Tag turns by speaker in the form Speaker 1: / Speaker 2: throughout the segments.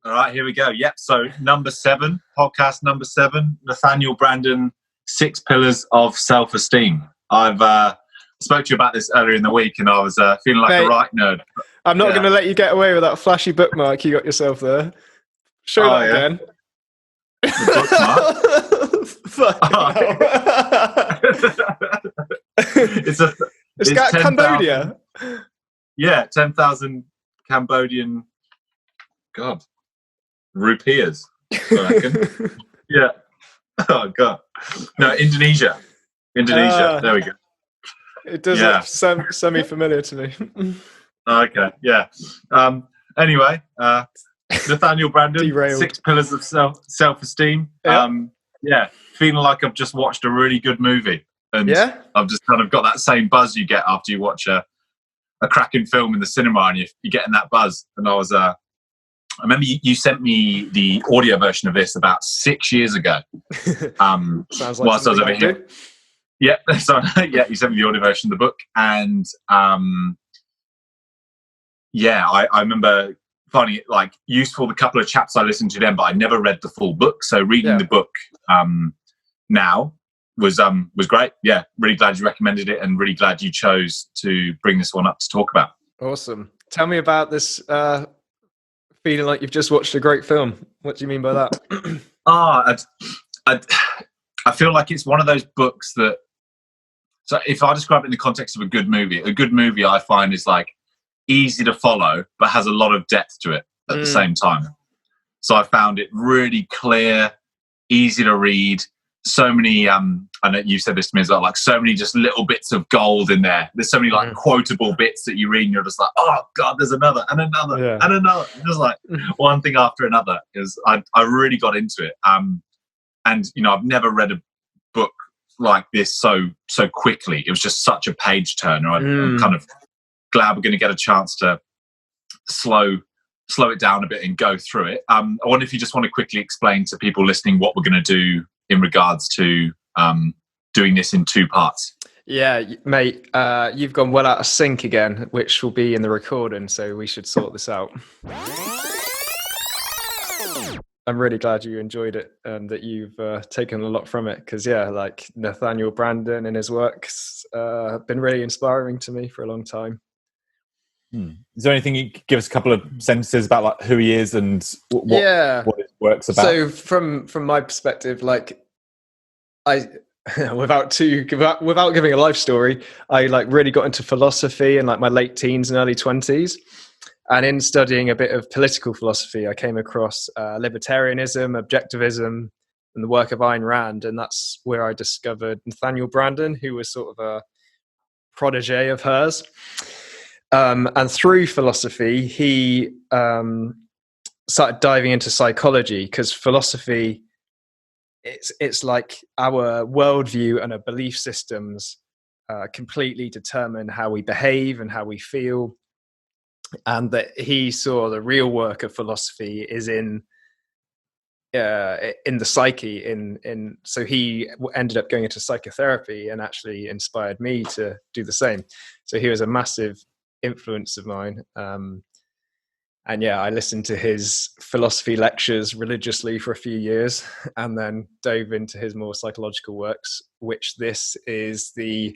Speaker 1: All right, here we go. Yep. So podcast number 7, Nathaniel Branden, 6 Pillars of Self-Esteem. I've spoke to you about this earlier in the week, and I was feeling like a right nerd.
Speaker 2: I'm not going to let you get away with that flashy bookmark you got yourself there. Show that again.
Speaker 1: The bookmark. It's
Speaker 2: Cambodia.
Speaker 1: Yeah, 10,000 Cambodian. God. Rupees, I reckon. Yeah. Oh God. No, Indonesia. There we go.
Speaker 2: It does look semi-familiar to me.
Speaker 1: Okay. Yeah. Anyway, Nathaniel Branden,
Speaker 2: Derailed.
Speaker 1: 6 Pillars of Self-Esteem.
Speaker 2: Yep.
Speaker 1: Feeling like I've just watched a really good movie, and I've just kind of got that same buzz you get after you watch a cracking film in the cinema, and you're getting that buzz. And I remember you sent me the audio version of this about 6 years ago.
Speaker 2: Sounds like
Speaker 1: whilst I was over here. Yeah, so you sent me the audio version of the book, and I remember finding it like useful. The couple of chapters I listened to then, but I never read the full book. So reading the book now was great. Yeah, really glad you recommended it, and really glad you chose to bring this one up to talk about.
Speaker 2: Awesome. Tell me about this. Feeling like you've just watched a great film. What do you mean by that?
Speaker 1: I feel like it's one of those books that. So if I describe it in the context of a good movie I find is like easy to follow, but has a lot of depth to it at the same time. So I found it really clear, easy to read. So many, I know you said this to me as well, like so many just little bits of gold in there. There's so many like quotable bits that you read and you're just like, oh God, there's another and another and another. Just like one thing after another. I really got into it. And I've never read a book like this so quickly. It was just such a page turner. I'm kind of glad we're going to get a chance to slow it down a bit and go through it. I wonder if you just want to quickly explain to people listening what we're going to do in regards to doing this in 2 parts.
Speaker 2: Yeah, mate, you've gone well out of sync again, which will be in the recording, so we should sort this out. I'm really glad you enjoyed it and that you've taken a lot from it, because like Nathaniel Branden and his works have been really inspiring to me for a long time.
Speaker 3: Is there anything you could give us a couple of sentences about like who he is and what his work's about?
Speaker 2: So from my perspective, like without giving a life story, I like really got into philosophy in like my late teens and early 20s. And in studying a bit of political philosophy, I came across libertarianism, objectivism, and the work of Ayn Rand. And that's where I discovered Nathaniel Branden, who was sort of a protege of hers. And through philosophy, he started diving into psychology, because philosophy, it's like our worldview and our belief systems completely determine how we behave and how we feel. And that he saw the real work of philosophy is in the psyche. So he ended up going into psychotherapy and actually inspired me to do the same. So he was a massive influence of mine. I listened to his philosophy lectures religiously for a few years, and then dove into his more psychological works, which this is the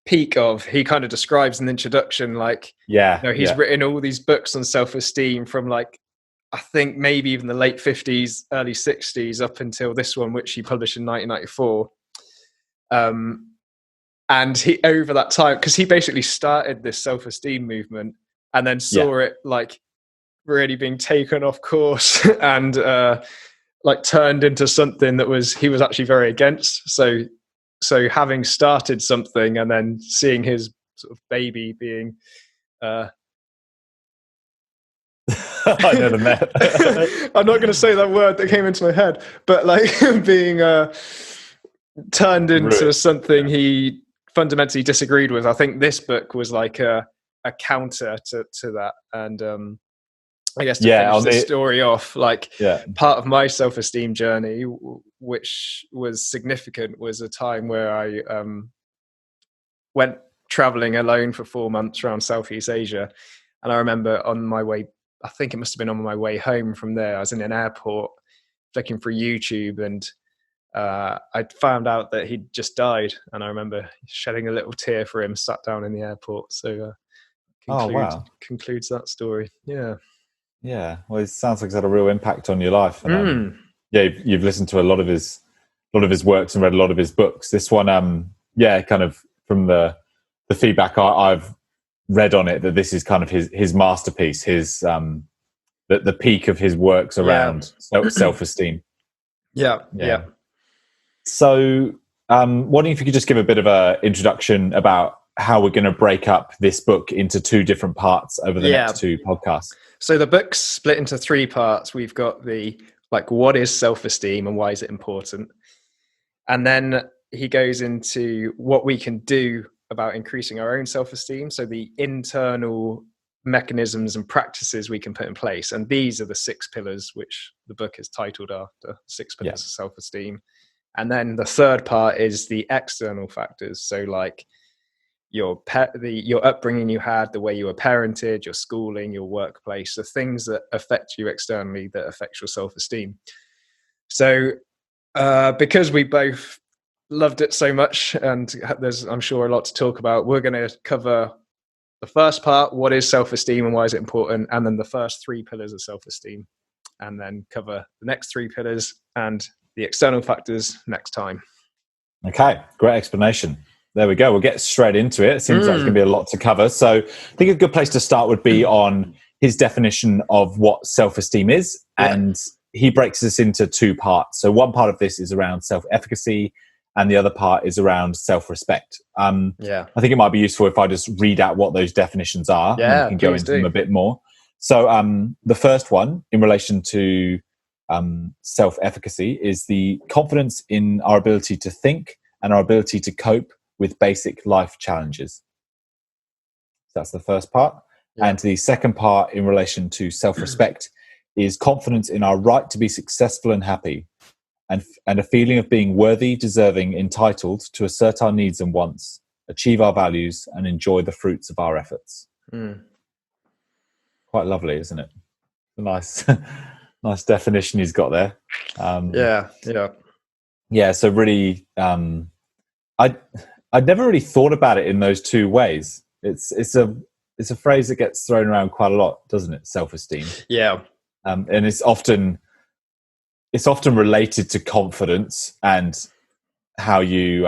Speaker 2: peak of. He kind of describes in the introduction, like, he's written all these books on self-esteem from like, I think maybe even the late 50s, early 60s, up until this one, which he published in 1994. And he, over that time, because he basically started this self-esteem movement and then saw it like really being taken off course and like turned into something that he was actually very against. So having started something and then seeing his sort of baby being
Speaker 3: I know the map.
Speaker 2: I'm not going to say that word that came into my head, but like being turned into something he fundamentally disagreed with. I think this book was like a counter to that. And I guess to finish the story off, like part of my self-esteem journey, which was significant, was a time where I went traveling alone for 4 months around Southeast Asia. And I remember on my way I think it must have been on my way home from there. I was in an airport flicking through YouTube, and I found out that he'd just died, and I remember shedding a little tear for him, sat down in the airport. So concludes that story. Yeah.
Speaker 3: Well, it sounds like it's had a real impact on your life. And you've listened to a lot of his works and read a lot of his books. This one, kind of from the feedback I've read on it, that this is kind of his masterpiece, his the peak of his works around self-esteem.
Speaker 2: Yeah.
Speaker 3: So, wondering if you could just give a bit of an introduction about how we're going to break up this book into two different parts over the next two podcasts.
Speaker 2: So the book's split into three parts. We've got what is self-esteem and why is it important? And then he goes into what we can do about increasing our own self-esteem. So the internal mechanisms and practices we can put in place. And these are the 6 pillars, which the book is titled after, 6 pillars of self-esteem. And then the third part is the external factors. So like your upbringing you had, the way you were parented, your schooling, your workplace, the things that affect you externally that affect your self-esteem. So because we both loved it so much, and there's, I'm sure, a lot to talk about, we're going to cover the first part, what is self-esteem and why is it important, and then the first 3 pillars of self-esteem, and then cover the next 3 pillars and the external factors next time.
Speaker 3: Okay, great explanation. There we go. We'll get straight into it. It seems like there's going to be a lot to cover. So I think a good place to start would be on his definition of what self-esteem is. And he breaks this into 2 parts. So one part of this is around self-efficacy, and the other part is around self-respect. I think it might be useful if I just read out what those definitions are, and we can go into them a bit more. So the first one, in relation to self-efficacy, is the confidence in our ability to think and our ability to cope with basic life challenges. So that's the first part. And the second part, in relation to self-respect, is confidence in our right to be successful and happy, and a feeling of being worthy, deserving, entitled to assert our needs and wants, achieve our values, and enjoy the fruits of our efforts. Quite lovely, isn't it? A nice definition he's got there. So really, I'd never really thought about it in those 2 ways. It's a phrase that gets thrown around quite a lot, doesn't it? Self-esteem. And it's often related to confidence and how you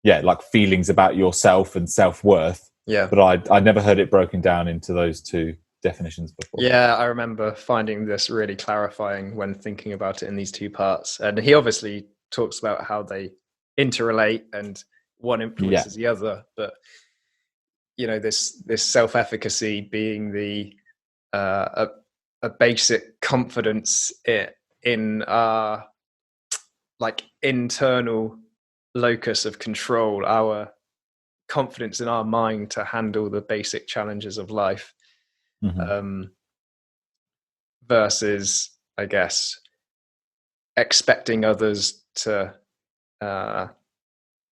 Speaker 3: like feelings about yourself and self-worth. But I'd never heard it broken down into those 2 definitions before. I
Speaker 2: remember finding this really clarifying when thinking about it in these 2 parts. And he obviously talks about how they interrelate and one influences the other, but this self-efficacy being the a basic confidence in our internal locus of control, our confidence in our mind to handle the basic challenges of life, versus, I guess, expecting others to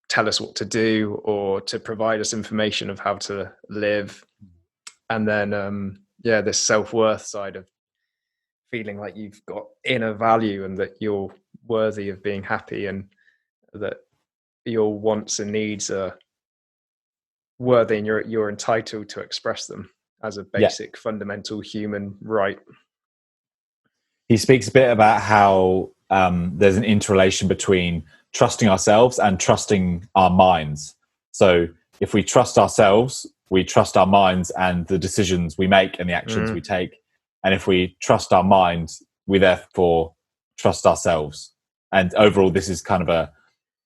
Speaker 2: tell us what to do or to provide us information of how to live. And then this self-worth side of feeling like you've got inner value and that you're worthy of being happy and that your wants and needs are worthy and you're entitled to express them as a basic fundamental human right.
Speaker 3: He speaks a bit about how there's an interrelation between trusting ourselves and trusting our minds. So if we trust ourselves, we trust our minds and the decisions we make and the actions we take. And if we trust our minds, we therefore trust ourselves. And overall, this is kind of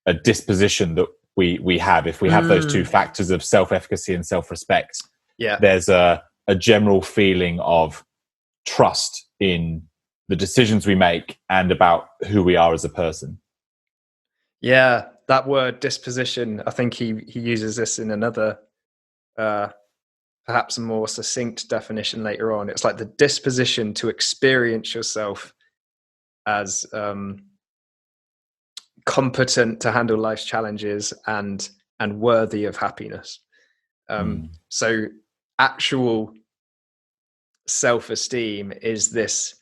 Speaker 3: a disposition that we have. If we have those 2 factors of self-efficacy and self-respect, there's a general feeling of trust in the decisions we make and about who we are as a person.
Speaker 2: That word disposition, I think he uses this in another perhaps a more succinct definition later on. It's like the disposition to experience yourself as competent to handle life's challenges and worthy of happiness. So actual self-esteem is this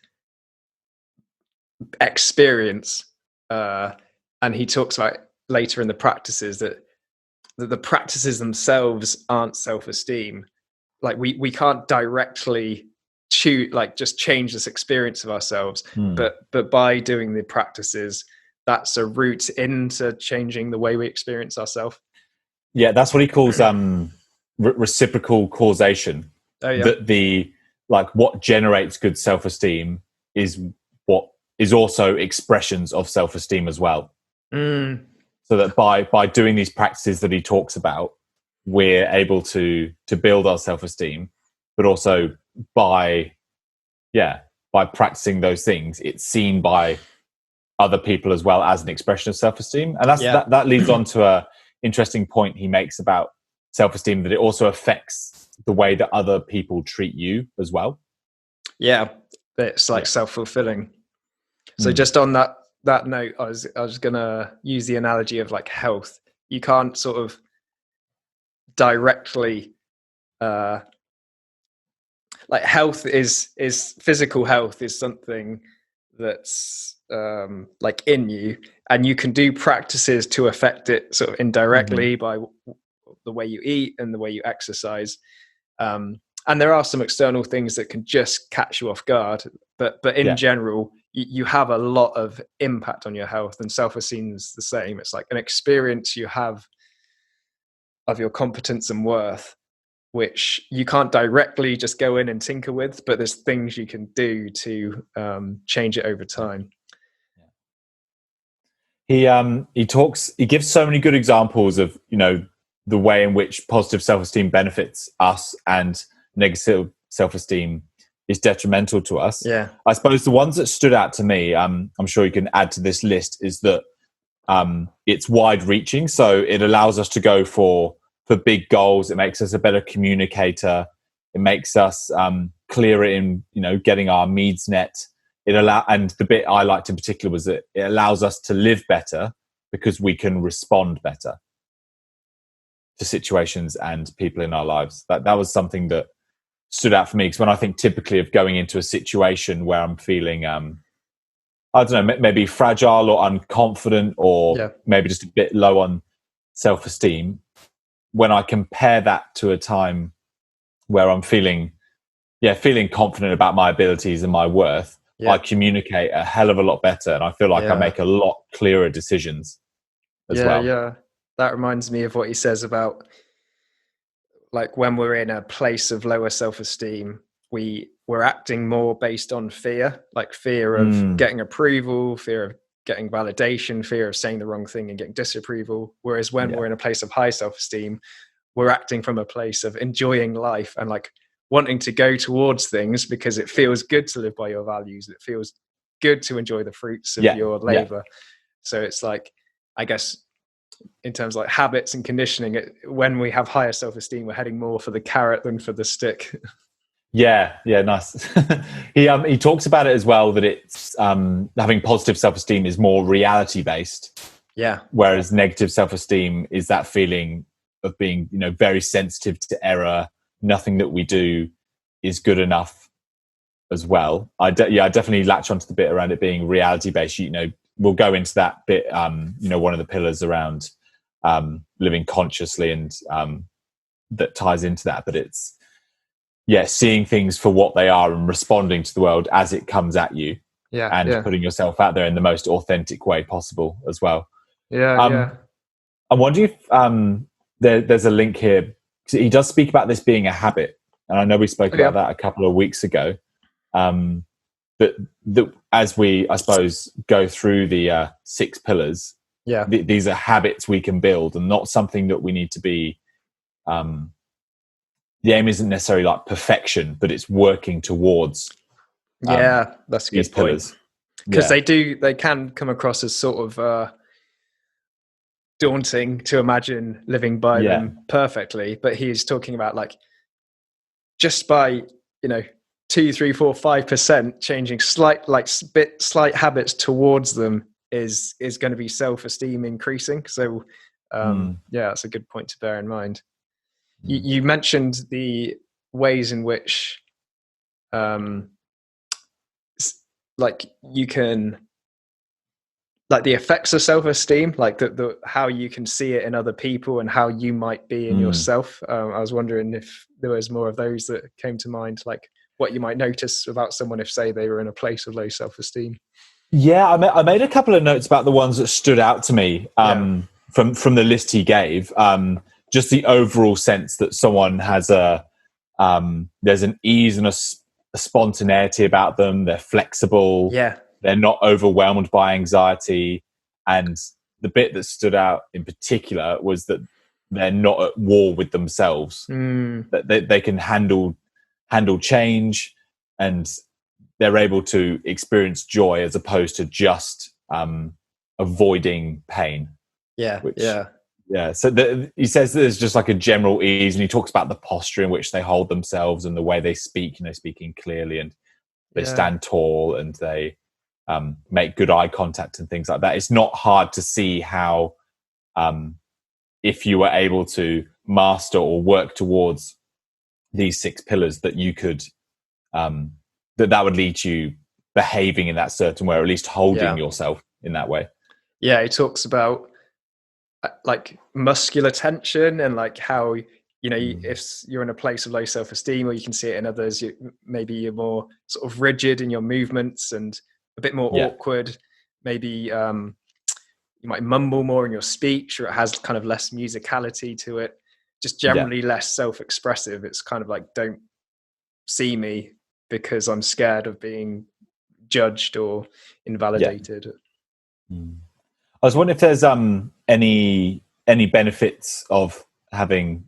Speaker 2: experience, and he talks about later in the practices that the practices themselves aren't self-esteem. Like we can't directly choose, like just change this experience of ourselves, but by doing the practices, that's a route into changing the way we experience ourselves.
Speaker 3: Yeah, that's what he calls reciprocal causation.
Speaker 2: Oh yeah.
Speaker 3: That the like what generates good self-esteem is what is also expressions of self-esteem as well. So that by doing these practices that he talks about, we're able to build our self-esteem, but also by practicing those things, it's seen by other people as well as an expression of self-esteem. And that leads on to a interesting point he makes about self-esteem, that it also affects the way that other people treat you as well.
Speaker 2: Yeah, it's like self-fulfilling. So just on that note, I was gonna use the analogy of like health. You can't sort of directly like health is physical health is something that's like in you, and you can do practices to affect it sort of indirectly by the way you eat and the way you exercise. And there are some external things that can just catch you off guard, but in general, you have a lot of impact on your health, and self-esteem is the same. It's like an experience you have of your competence and worth, which you can't directly just go in and tinker with, but there's things you can do to change it over time.
Speaker 3: He gives so many good examples of, you know, the way in which positive self-esteem benefits us and negative self-esteem is detrimental to us.
Speaker 2: Yeah.
Speaker 3: I suppose the ones that stood out to me, I'm sure you can add to this list, is that it's wide reaching. So it allows us to go for big goals. It makes us a better communicator. It makes us clearer in, you know, getting our needs met. And the bit I liked in particular was that it allows us to live better because we can respond better to situations and people in our lives. That was something that stood out for me, because when I think typically of going into a situation where I'm feeling I don't know, maybe fragile or unconfident, or maybe just a bit low on self-esteem, when I compare that to a time where I'm feeling confident about my abilities and my worth, I communicate a hell of a lot better, and I feel like I make a lot clearer decisions as well.
Speaker 2: Yeah. That reminds me of what he says about, like, when we're in a place of lower self-esteem, we're acting more based on fear, like fear of getting approval, fear of getting validation, fear of saying the wrong thing and getting disapproval. Whereas when we're in a place of high self-esteem, we're acting from a place of enjoying life and like wanting to go towards things because it feels good to live by your values. It feels good to enjoy the fruits of your labor. So it's like, I guess, in terms of like habits and conditioning, when we have higher self-esteem, we're heading more for the carrot than for the stick.
Speaker 3: Yeah, nice. He talks about it as well, that it's having positive self-esteem is more reality based.
Speaker 2: Yeah.
Speaker 3: Whereas negative self-esteem is that feeling of being, you know, very sensitive to error. Nothing that we do is good enough as well. I definitely latch onto the bit around it being reality based. You know, we'll go into that bit. You know, one of the pillars around living consciously, and that ties into that. But it's seeing things for what they are and responding to the world as it comes at you, and putting yourself out there in the most authentic way possible as well. I wonder if there's a link here. He does speak about this being a habit, and I know we spoke about that a couple of weeks ago. But as we, I suppose, go through the 6 pillars, these are habits we can build, and not something that we need to be. The aim isn't necessarily like perfection, but it's working towards.
Speaker 2: That's a good point. Because they can come across as sort of daunting to imagine living by them perfectly. But he's talking about like just by, you know, 2, 3, 4, 5% changing slight habits towards them is going to be self-esteem increasing. So that's a good point to bear in mind. You mentioned the ways in which like you can, like the effects of self-esteem, like the how you can see it in other people and how you might be in yourself. I was wondering if there was more of those that came to mind, like what you might notice about someone if, say, they were in a place of low self-esteem.
Speaker 3: Yeah, I made a couple of notes about the ones that stood out to me from the list he gave. Just the overall sense that someone has there's an ease and a spontaneity about them. They're flexible.
Speaker 2: Yeah.
Speaker 3: They're not overwhelmed by anxiety. And the bit that stood out in particular was that they're not at war with themselves. That they can handle change, and they're able to experience joy as opposed to just avoiding pain.
Speaker 2: Yeah.
Speaker 3: So he says there's just like a general ease, and he talks about the posture in which they hold themselves and the way they speak, speaking clearly, and they stand tall, and they make good eye contact and things like that. It's not hard to see how if you were able to master or work towards these 6 pillars, that you could that would lead to you behaving in that certain way, or at least holding yourself in that way.
Speaker 2: Yeah, he talks about like muscular tension, and like how, if you're in a place of low self-esteem, or you can see it in others, maybe you're more sort of rigid in your movements and a bit more awkward. Maybe you might mumble more in your speech, or it has kind of less musicality to it, just generally less self-expressive. It's kind of like, don't see me because I'm scared of being judged or invalidated.
Speaker 3: I was wondering if there's any benefits of having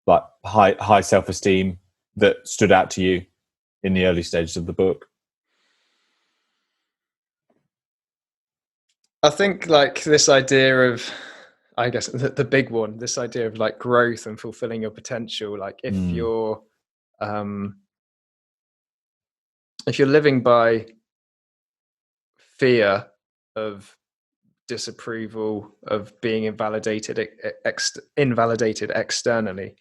Speaker 3: like high self-esteem that stood out to you in the early stages of the book.
Speaker 2: I think like this idea of, I guess the big one, this idea of like growth and fulfilling your potential. Like if you're living by fear of disapproval, of being invalidated externally,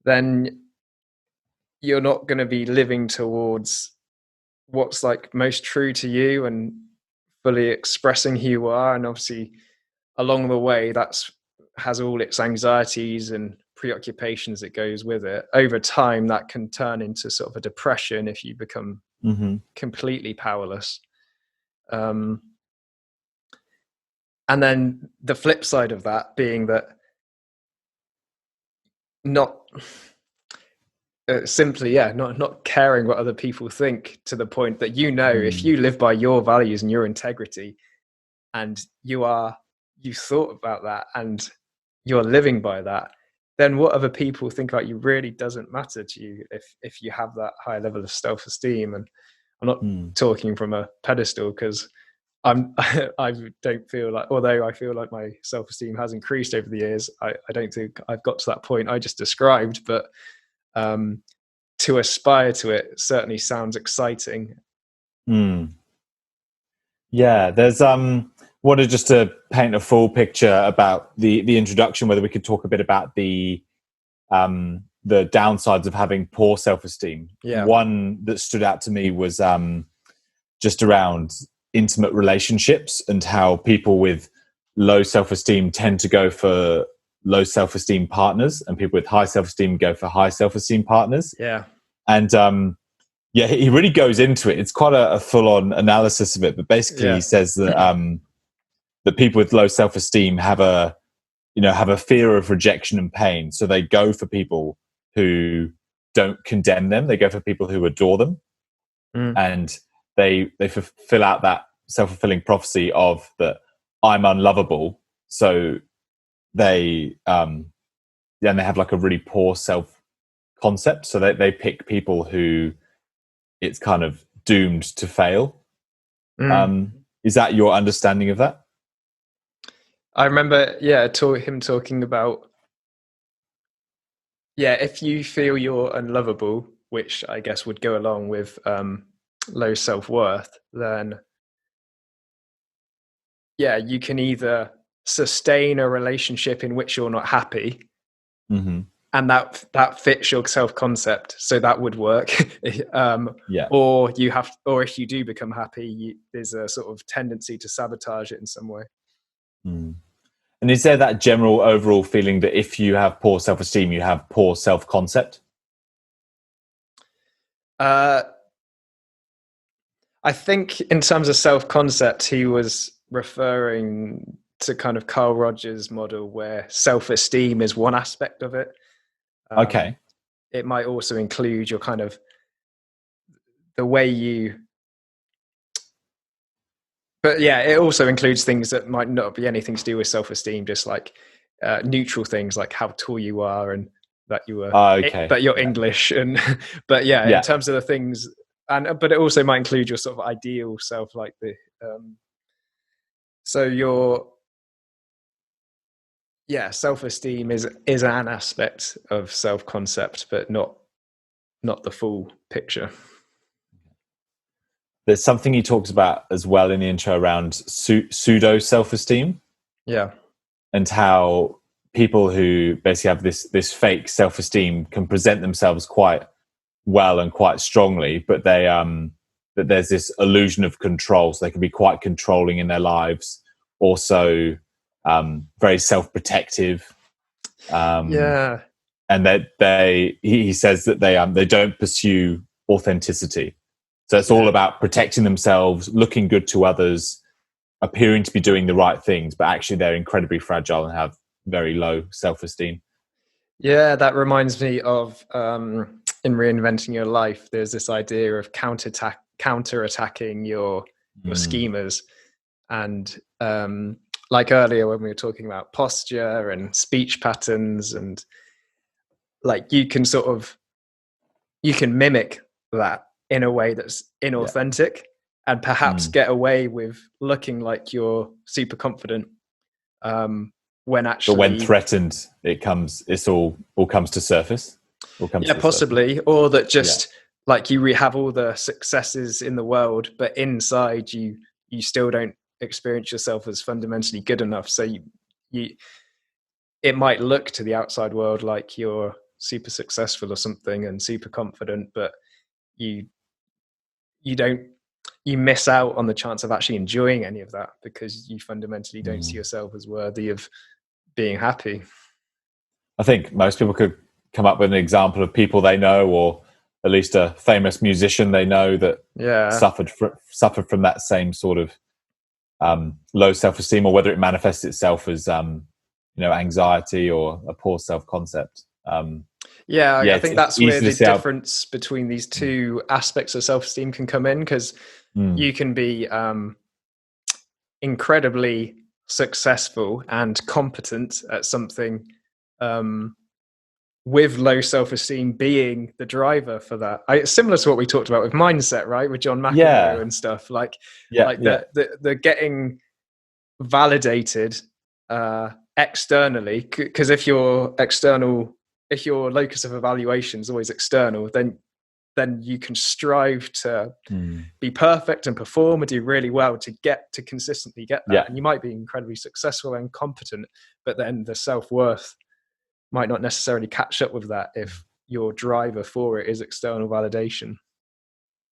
Speaker 2: then you're not going to be living towards what's like most true to you and fully expressing who you are. And obviously along the way, that's has all its anxieties and preoccupations that goes with it. Over time, that can turn into sort of a depression if you become completely powerless. And then the flip side of that being that not caring what other people think, to the point that, if you live by your values and your integrity, and you thought about that and you're living by that, then what other people think about you really doesn't matter to you if you have that high level of self-esteem. And I'm not talking from a pedestal, because I don't feel like, although I feel like my self-esteem has increased over the years, I don't think I've got to that point I just described, but to aspire to it certainly sounds exciting.
Speaker 3: Yeah, there's wanted just to paint a full picture about the introduction, whether we could talk a bit about the downsides of having poor self-esteem. One that stood out to me was just around intimate relationships, and how people with low self-esteem tend to go for low self-esteem partners, and people with high self-esteem go for high self-esteem partners. And he really goes into it. It's quite a full-on analysis of it, but basically he says that that people with low self-esteem have a fear of rejection and pain, so they go for people who don't condemn them. They go for people who adore them, and they fulfill out that self-fulfilling prophecy of that I'm unlovable. So they they have like a really poor self-concept. So they pick people who it's kind of doomed to fail. Is that your understanding of that?
Speaker 2: I remember, him talking about, if you feel you're unlovable, which I guess would go along with low self-worth, then you can either sustain a relationship in which you're not happy, that fits your self-concept, so that would work.
Speaker 3: Yeah.
Speaker 2: Or if you do become happy, there's a sort of tendency to sabotage it in some way.
Speaker 3: And is there that general overall feeling that if you have poor self-esteem, you have poor self-concept?
Speaker 2: I think in terms of self-concept, he was referring to kind of Carl Rogers' model, where self-esteem is one aspect of it.
Speaker 3: Okay.
Speaker 2: It might also include your kind of the way you, but yeah, it also includes things that might not be anything to do with self-esteem, just like neutral things like how tall you are and that you were, that you're English, and but in terms of the things, but it also might include your sort of ideal self, like the so your self-esteem is an aspect of self-concept, but not the full picture.
Speaker 3: There's something he talks about as well in the intro around pseudo self-esteem.
Speaker 2: Yeah.
Speaker 3: And how people who basically have this fake self-esteem can present themselves quite well and quite strongly, but that there's this illusion of control. So they can be quite controlling in their lives, also very self-protective. And that he says that they don't pursue authenticity. So it's all about protecting themselves, looking good to others, appearing to be doing the right things, but actually they're incredibly fragile and have very low self-esteem. Yeah,
Speaker 2: that reminds me of in Reinventing Your Life, there's this idea of counter-attacking your schemas. And like earlier when we were talking about posture and speech patterns, and like you can mimic that in a way that's inauthentic, and perhaps get away with looking like you're super confident when actually,
Speaker 3: but when threatened, it all comes to surface.
Speaker 2: Possibly, or that just like you have all the successes in the world, but inside you still don't experience yourself as fundamentally good enough. So it might look to the outside world like you're super successful or something and super confident, but you miss out on the chance of actually enjoying any of that, because you fundamentally don't see yourself as worthy of being happy.
Speaker 3: I think most people could come up with an example of people they know, or at least a famous musician they know that suffered from that same sort of low self-esteem, or whether it manifests itself as anxiety or a poor self-concept.
Speaker 2: I think that's where the difference between these two aspects of self-esteem can come in, because you can be incredibly successful and competent at something with low self-esteem being the driver for that. It's similar to what we talked about with mindset, right? With John McEnroe and stuff. The getting validated externally, because if your locus of evaluation is always external, then you can strive to be perfect and perform and do really well to consistently get that. And you might be incredibly successful and competent, but then the self-worth might not necessarily catch up with that if your driver for it is external validation.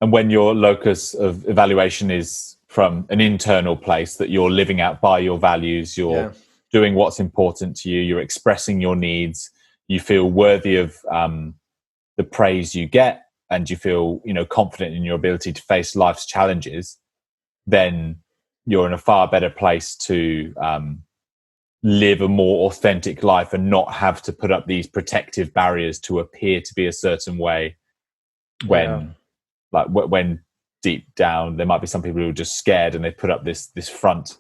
Speaker 3: And when your locus of evaluation is from an internal place, that you're living out by your values, you're doing what's important to you, you're expressing your needs, you feel worthy of the praise you get, and you feel confident in your ability to face life's challenges, then you're in a far better place to live a more authentic life and not have to put up these protective barriers to appear to be a certain way when deep down there might be some people who are just scared and they put up this front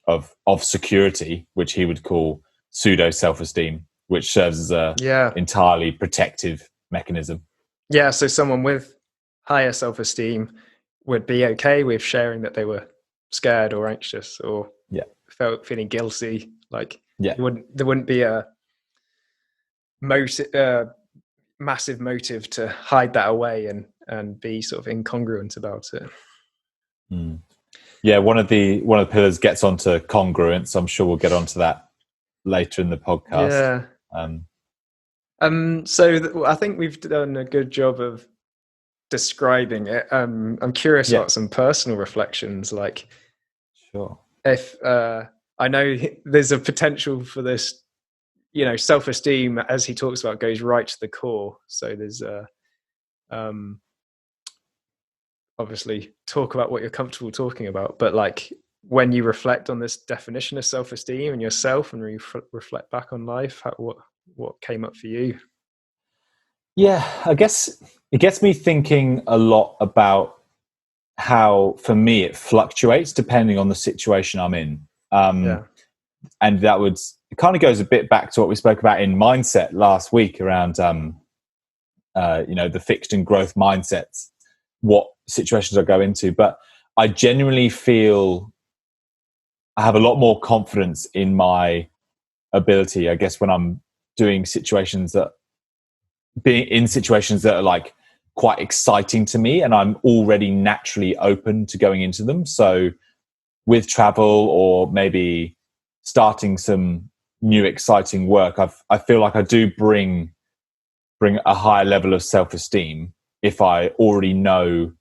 Speaker 3: of security, which he would call pseudo self-esteem, which serves as a entirely protective mechanism.
Speaker 2: So someone with higher self-esteem would be okay with sharing that they were scared or anxious or feeling guilty. There wouldn't be a massive motive to hide that away and be sort of incongruent about it.
Speaker 3: One of the pillars gets onto congruence. I'm sure we'll get onto that later in the podcast.
Speaker 2: I think we've done a good job of describing it. I'm curious about some personal reflections. Like,
Speaker 3: sure,
Speaker 2: if I know there's a potential for this, self-esteem, as he talks about, goes right to the core. So there's obviously talk about what you're comfortable talking about, but like when you reflect on this definition of self-esteem and yourself, and reflect back on life, what came up for you?
Speaker 3: Yeah, I guess it gets me thinking a lot about how, for me, it fluctuates depending on the situation I'm in. And it kind of goes a bit back to what we spoke about in mindset last week around, the fixed and growth mindsets, what situations I go into. But I genuinely feel I have a lot more confidence in my ability, I guess, when I'm being in situations that are like quite exciting to me, and I'm already naturally open to going into them. So with travel, or maybe starting some new exciting work, I feel like I do bring a higher level of self-esteem if I already know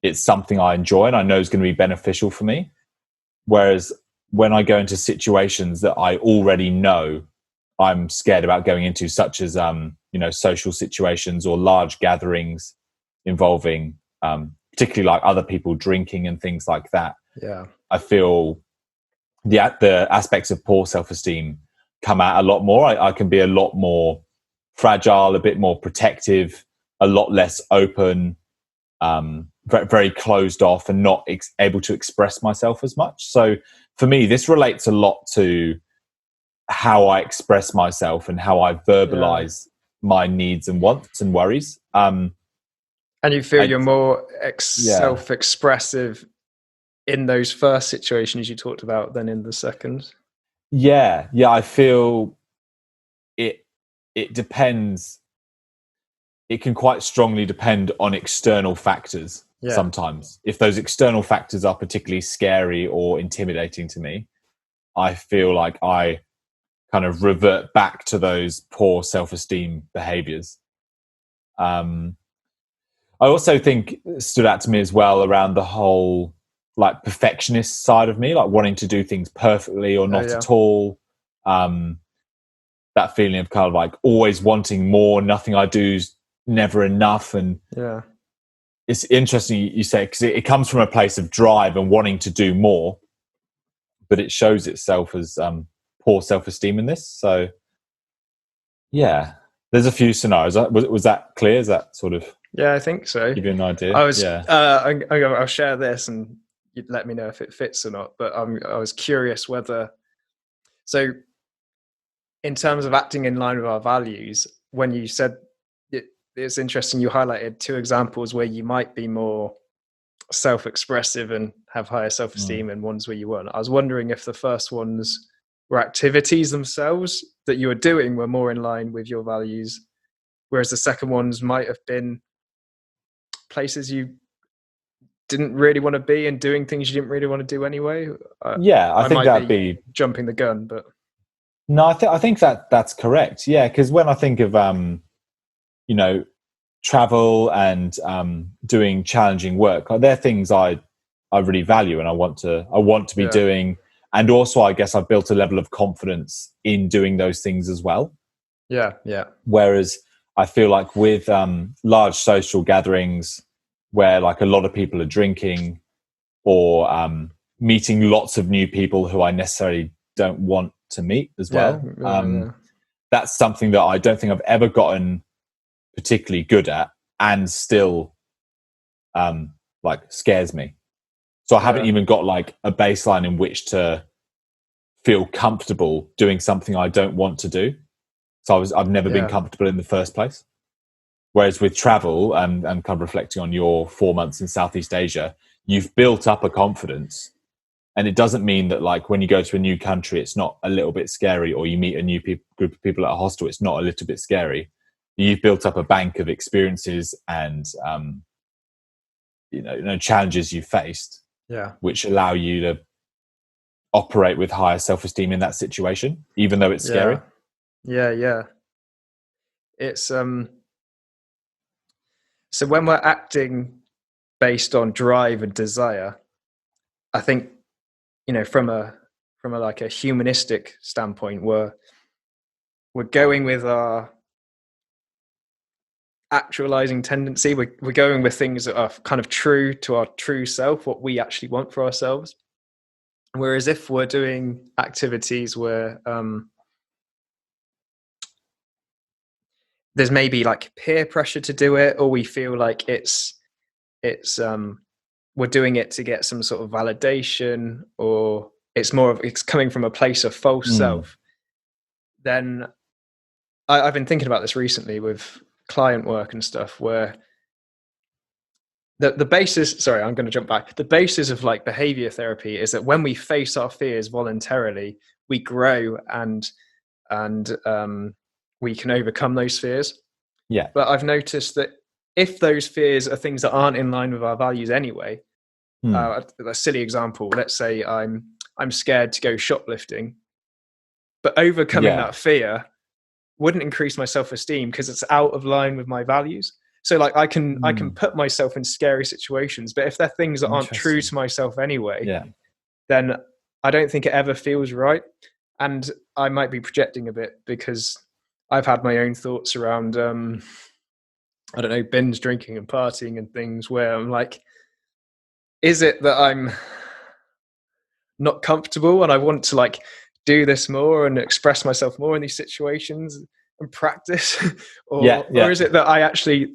Speaker 3: it's something I enjoy and I know is going to be beneficial for me. Whereas when I go into situations that I already know I'm scared about going into, such as social situations or large gatherings involving particularly like other people drinking and things like that, I feel the aspects of poor self-esteem come out a lot more. I can be a lot more fragile, a bit more protective, a lot less open, very, very closed off, and not able to express myself as much. So for me, this relates a lot to how I express myself and how I verbalize my needs and wants and worries.
Speaker 2: And you feel you're more self-expressive in those first situations you talked about than in the second?
Speaker 3: Yeah, I feel it depends. It can quite strongly depend on external factors sometimes. If those external factors are particularly scary or intimidating to me, I feel like I kind of revert back to those poor self-esteem behaviors. I also think stood out to me as well around the whole like perfectionist side of me, like wanting to do things perfectly or not at all. That feeling of kind of like always wanting more, nothing I do is never enough. And it's interesting you say, because it comes from a place of drive and wanting to do more, but it shows itself as poor self-esteem in this. So yeah, there's a few scenarios. Was that clear? Is that sort of
Speaker 2: I think so.
Speaker 3: Give you an idea.
Speaker 2: I'll share this and you'd let me know if it fits or not, but I was curious whether, so in terms of acting in line with our values, when you said it's interesting, you highlighted two examples where you might be more self-expressive and have higher self-esteem, and ones where you weren't. I was wondering if the first ones were activities themselves that you were doing were more in line with your values, whereas the second ones might have been places you didn't really want to be and doing things you didn't really want to do anyway.
Speaker 3: I think that'd be
Speaker 2: jumping the gun, but
Speaker 3: no, I think that's correct. Yeah, because when I think of travel and doing challenging work, they're things I really value and I want to be doing. And also, I guess I've built a level of confidence in doing those things as well.
Speaker 2: Yeah.
Speaker 3: Whereas I feel like with large social gatherings where like a lot of people are drinking, or meeting lots of new people who I necessarily don't want to meet as well. That's something that I don't think I've ever gotten particularly good at, and still like scares me. So I haven't even got like a baseline in which to feel comfortable doing something I don't want to do. So I've never been comfortable in the first place. Whereas with travel and kind of reflecting on your 4 months in Southeast Asia, you've built up a confidence. And it doesn't mean that like when you go to a new country, it's not a little bit scary, or you meet a new group of people at a hostel, it's not a little bit scary. You've built up a bank of experiences and challenges you've faced, which allow you to operate with higher self-esteem in that situation, even though it's scary.
Speaker 2: Yeah. It's so when we're acting based on drive and desire, I think, from a like a humanistic standpoint, we're going with our actualizing tendency. We're going with things that are kind of true to our true self, what we actually want for ourselves. Whereas if we're doing activities where there's maybe like peer pressure to do it, or we feel like it's we're doing it to get some sort of validation, or it's coming from a place of false self, then I've been thinking about this recently with client work and stuff, where the basis, sorry, I'm going to jump back. The basis of like behavior therapy is that when we face our fears voluntarily, we grow and we can overcome those fears.
Speaker 3: Yeah.
Speaker 2: But I've noticed that if those fears are things that aren't in line with our values anyway, a silly example, let's say I'm scared to go shoplifting, but overcoming that fear wouldn't increase my self-esteem because it's out of line with my values. So like I can put myself in scary situations, but if they're things that aren't true to myself anyway, then I don't think it ever feels right. And I might be projecting a bit because I've had my own thoughts around I don't know, binge drinking and partying and things, where I'm like, is it that I'm not comfortable and I want to like do this more and express myself more in these situations and practice, or is it that I actually,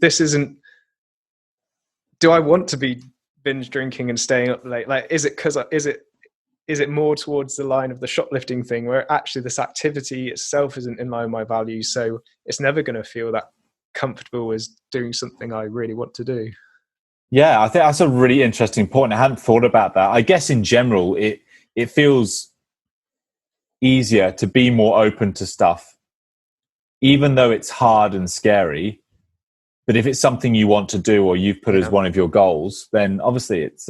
Speaker 2: do I want to be binge drinking and staying up late? Like, is it more towards the line of the shoplifting thing, where actually this activity itself isn't in line with my values, so it's never going to feel that comfortable as doing something I really want to do?
Speaker 3: Yeah, I think that's a really interesting point. I hadn't thought about that. I guess in general, it feels easier to be more open to stuff, even though it's hard and scary. But if it's something you want to do, or you've put as one of your goals, then obviously it's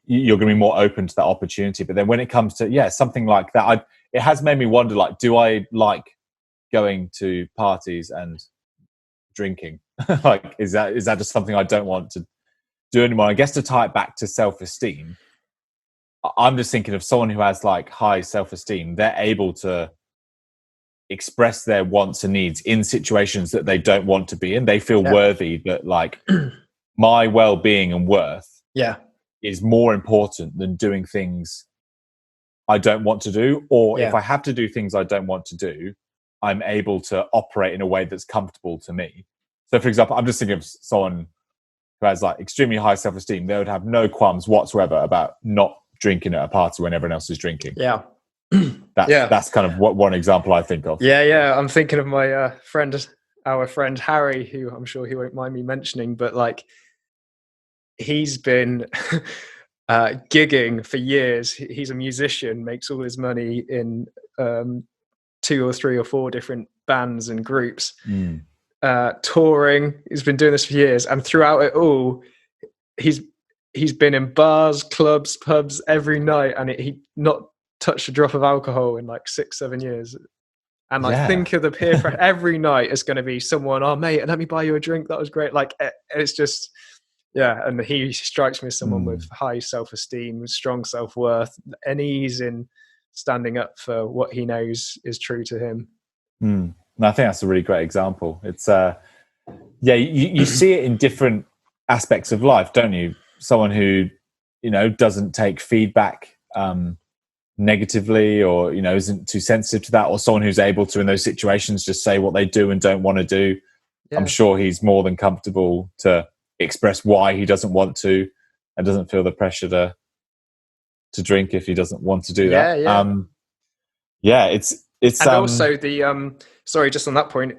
Speaker 3: you're going to be more open to that opportunity. But then when it comes to something like that, it has made me wonder, like, do I like going to parties and drinking? Like, is that just something I don't want to do anymore? I guess to tie it back to self-esteem, I'm just thinking of someone who has like high self-esteem. They're able to express their wants and needs in situations that they don't want to be in. They feel worthy, that like my well-being and worth is more important than doing things I don't want to do. Or if I have to do things I don't want to do, I'm able to operate in a way that's comfortable to me. So for example, I'm just thinking of someone who has like extremely high self-esteem. They would have no qualms whatsoever about not drinking at a party when everyone else is drinking. That's kind of what one example I think of.
Speaker 2: I'm thinking of my our friend Harry, who I'm sure he won't mind me mentioning, but like he's been gigging for years. He's a musician, makes all his money in 2 or 3 or 4 different bands and groups, touring. He's been doing this for years, and throughout it all, he's been in bars, clubs, pubs every night, and he not touched a drop of alcohol in like 6-7 years. And like think of the peer pressure. Every night is going to be someone, oh mate, let me buy you a drink, that was great. Like it's just and he strikes me as someone with high self-esteem, strong self-worth, and ease in standing up for what he knows is true to him.
Speaker 3: And I think that's a really great example. It's you see it in different aspects of life, don't you? Someone who doesn't take feedback negatively, or isn't too sensitive to that, or someone who's able to in those situations just say what they do and don't want to do. I'm sure he's more than comfortable to express why he doesn't want to, and doesn't feel the pressure to drink if he doesn't want to do that. It's
Speaker 2: and also the sorry, just on that point,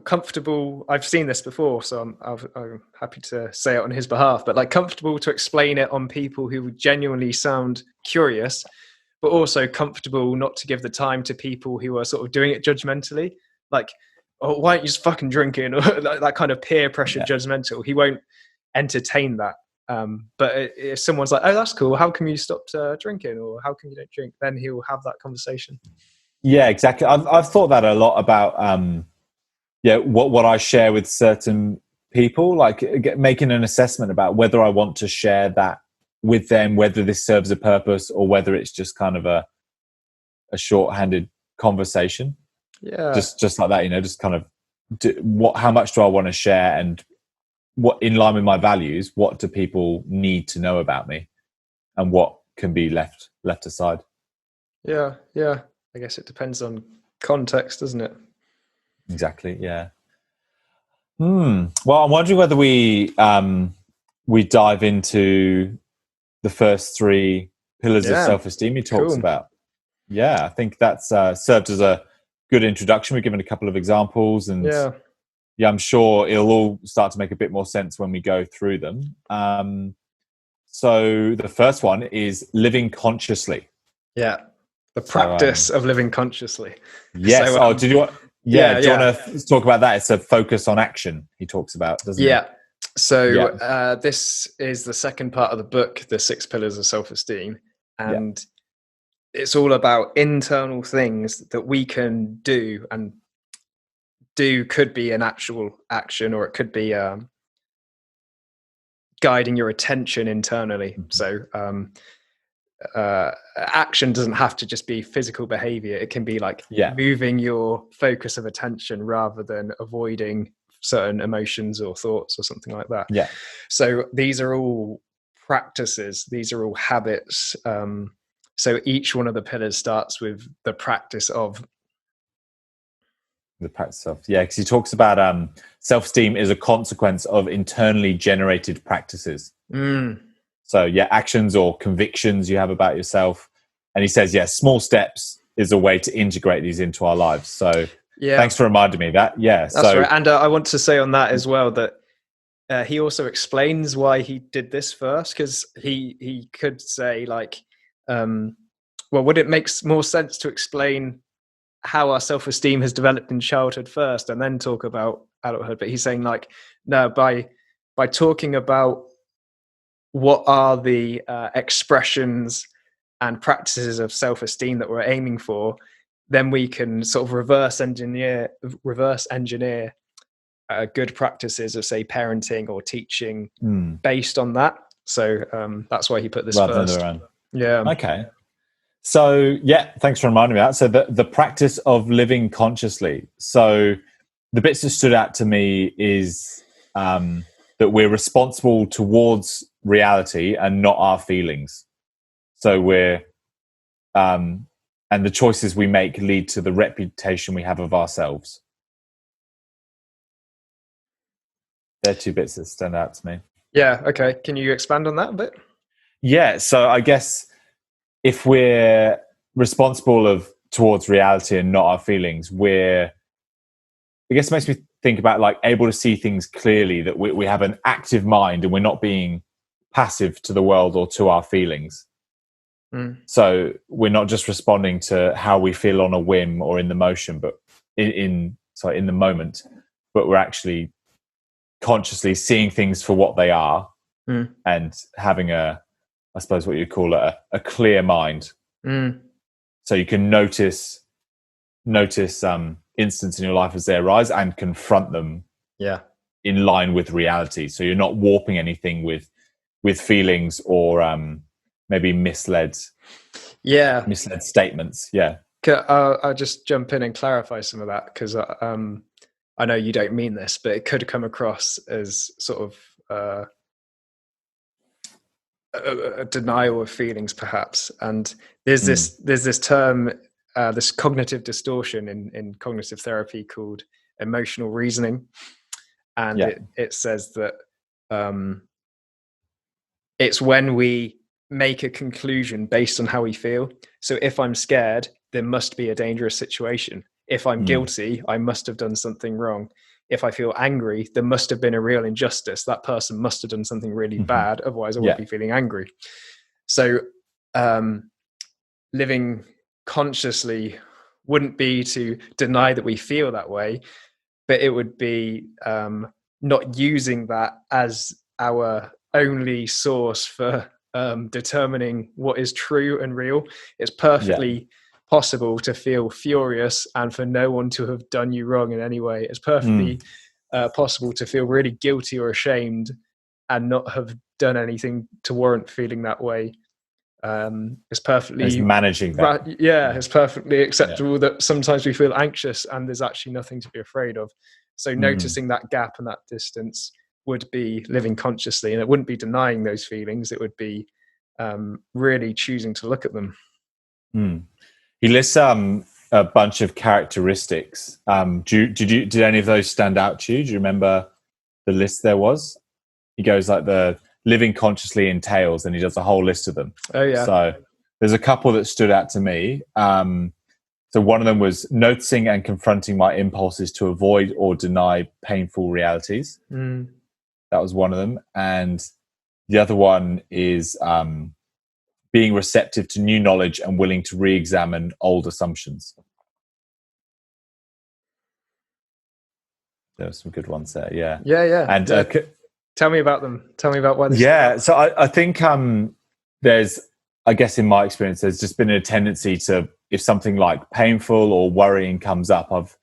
Speaker 2: comfortable. I've seen this before, so I'm happy to say it on his behalf, but like comfortable to explain it on people who genuinely sound curious, but also comfortable not to give the time to people who are sort of doing it judgmentally, like, oh, why aren't you just fucking drinking, or that kind of peer pressure judgmental. He won't entertain that. But if someone's like, oh, that's cool, how come you stopped drinking, or how come you don't drink, then he'll have that conversation.
Speaker 3: Yeah, exactly. I've thought that a lot about what I share with certain people, like making an assessment about whether I want to share that with them, whether this serves a purpose or whether it's just kind of a shorthanded conversation.
Speaker 2: Yeah.
Speaker 3: Just like that, just kind of how much do I want to share, and what, in line with my values, what do people need to know about me, and what can be left aside.
Speaker 2: Yeah. I guess it depends on context, doesn't it?
Speaker 3: Exactly. Yeah. Well, I'm wondering whether we dive into the first three pillars of self-esteem he talks about. Yeah, I think that's served as a good introduction. We've given a couple of examples, and I'm sure it'll all start to make a bit more sense when we go through them. So the first one is living consciously.
Speaker 2: Yeah, the practice of living consciously.
Speaker 3: Yes. So, did you want? Yeah, do you want to talk about that? It's a focus on action he talks about, doesn't he?
Speaker 2: Yeah. So this is the second part of the book, The 6 Pillars of Self-Esteem. And it's all about internal things that we can do, and do could be an actual action, or it could be guiding your attention internally. So action doesn't have to just be physical behavior. It can be like moving your focus of attention rather than avoiding certain emotions or thoughts or something like that.
Speaker 3: Yeah.
Speaker 2: So these are all practices. These are all habits. So each one of the pillars starts with the practice of.
Speaker 3: Because he talks about self-esteem is a consequence of internally generated practices. So actions or convictions you have about yourself. And he says, small steps is a way to integrate these into our lives. So thanks for reminding me that. That's
Speaker 2: right. And I want to say on that as well that he also explains why he did this first, because he could say like, would it make more sense to explain how our self-esteem has developed in childhood first and then talk about adulthood? But he's saying like, no, by talking about what are the expressions and practices of self-esteem that we're aiming for, then we can sort of reverse engineer good practices of, say, parenting or teaching based on that. So that's why he put this first. Yeah.
Speaker 3: Okay. So thanks for reminding me of that. So the practice of living consciously. So the bits that stood out to me is that we're responsible towards reality and not our feelings. So we're and the choices we make lead to the reputation we have of ourselves. They're two bits that stand out to me.
Speaker 2: Yeah. Okay. Can you expand on that a bit?
Speaker 3: Yeah. So I guess if we're responsible towards reality and not our feelings, I guess it makes me think about like able to see things clearly, that we have an active mind and we're not being passive to the world or to our feelings. So we're not just responding to how we feel on a whim or in the motion, but in the moment, but we're actually consciously seeing things for what they are and having I suppose what you'd call a clear mind. So you can notice instances in your life as they arise and confront them in line with reality. So you're not warping anything with feelings or maybe misled statements.
Speaker 2: I'll just jump in and clarify some of that, because I know you don't mean this, but it could come across as sort of a denial of feelings perhaps. And there's this term, this cognitive distortion in cognitive therapy called emotional reasoning. And it says that it's when we make a conclusion based on how we feel. So if I'm scared, there must be a dangerous situation. If I'm guilty, I must have done something wrong. If I feel angry, there must have been a real injustice. That person must have done something really bad. Otherwise I wouldn't be feeling angry. So living consciously wouldn't be to deny that we feel that way, but it would be not using that as our only source for determining what is true and real. It's perfectly possible to feel furious and for no one to have done you wrong in any way. It's perfectly possible to feel really guilty or ashamed and not have done anything to warrant feeling that way. It's perfectly
Speaker 3: managing that.
Speaker 2: It's perfectly acceptable that sometimes we feel anxious and there's actually nothing to be afraid of. So noticing that gap and that distance would be living consciously, and it wouldn't be denying those feelings. It would be really choosing to look at them.
Speaker 3: He lists a bunch of characteristics. Did any of those stand out to you? Do you remember the list there was? He goes like the living consciously entails, and he does a whole list of them.
Speaker 2: Oh yeah.
Speaker 3: So there's a couple that stood out to me. So one of them was noticing and confronting my impulses to avoid or deny painful realities. That was one of them. And the other one is being receptive to new knowledge and willing to re-examine old assumptions. There were some good ones there, yeah.
Speaker 2: Yeah.
Speaker 3: And
Speaker 2: tell me about them. Tell me about why this.
Speaker 3: Yeah, so I think there's, I guess in my experience, there's just been a tendency to, if something like painful or worrying comes up, I've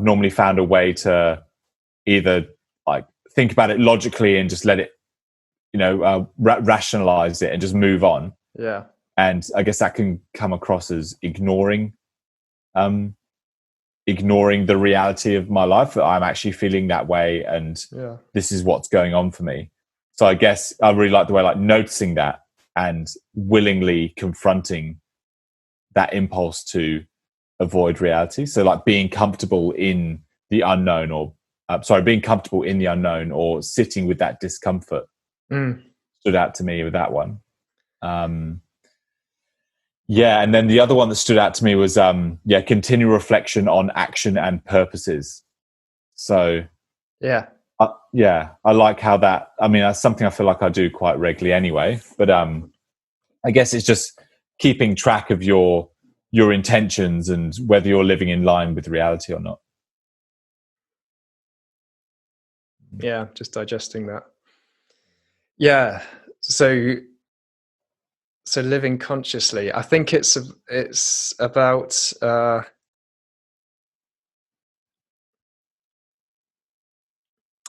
Speaker 3: normally found a way to either like think about it logically and just let it, rationalize it and just move on.
Speaker 2: Yeah.
Speaker 3: And I guess that can come across as ignoring the reality of my life, that I'm actually feeling that way and this is what's going on for me. So I guess I really like the way, like, noticing that and willingly confronting that impulse to avoid reality. So like being comfortable in the unknown, or being comfortable in the unknown, or sitting with that discomfort stood out to me with that one. And then the other one that stood out to me was continual reflection on action and purposes. So I like how that, I mean, that's something I feel like I do quite regularly anyway, but I guess it's just keeping track of your intentions and whether you're living in line with reality or not.
Speaker 2: Yeah, just digesting that. Yeah, so living consciously, I think it's about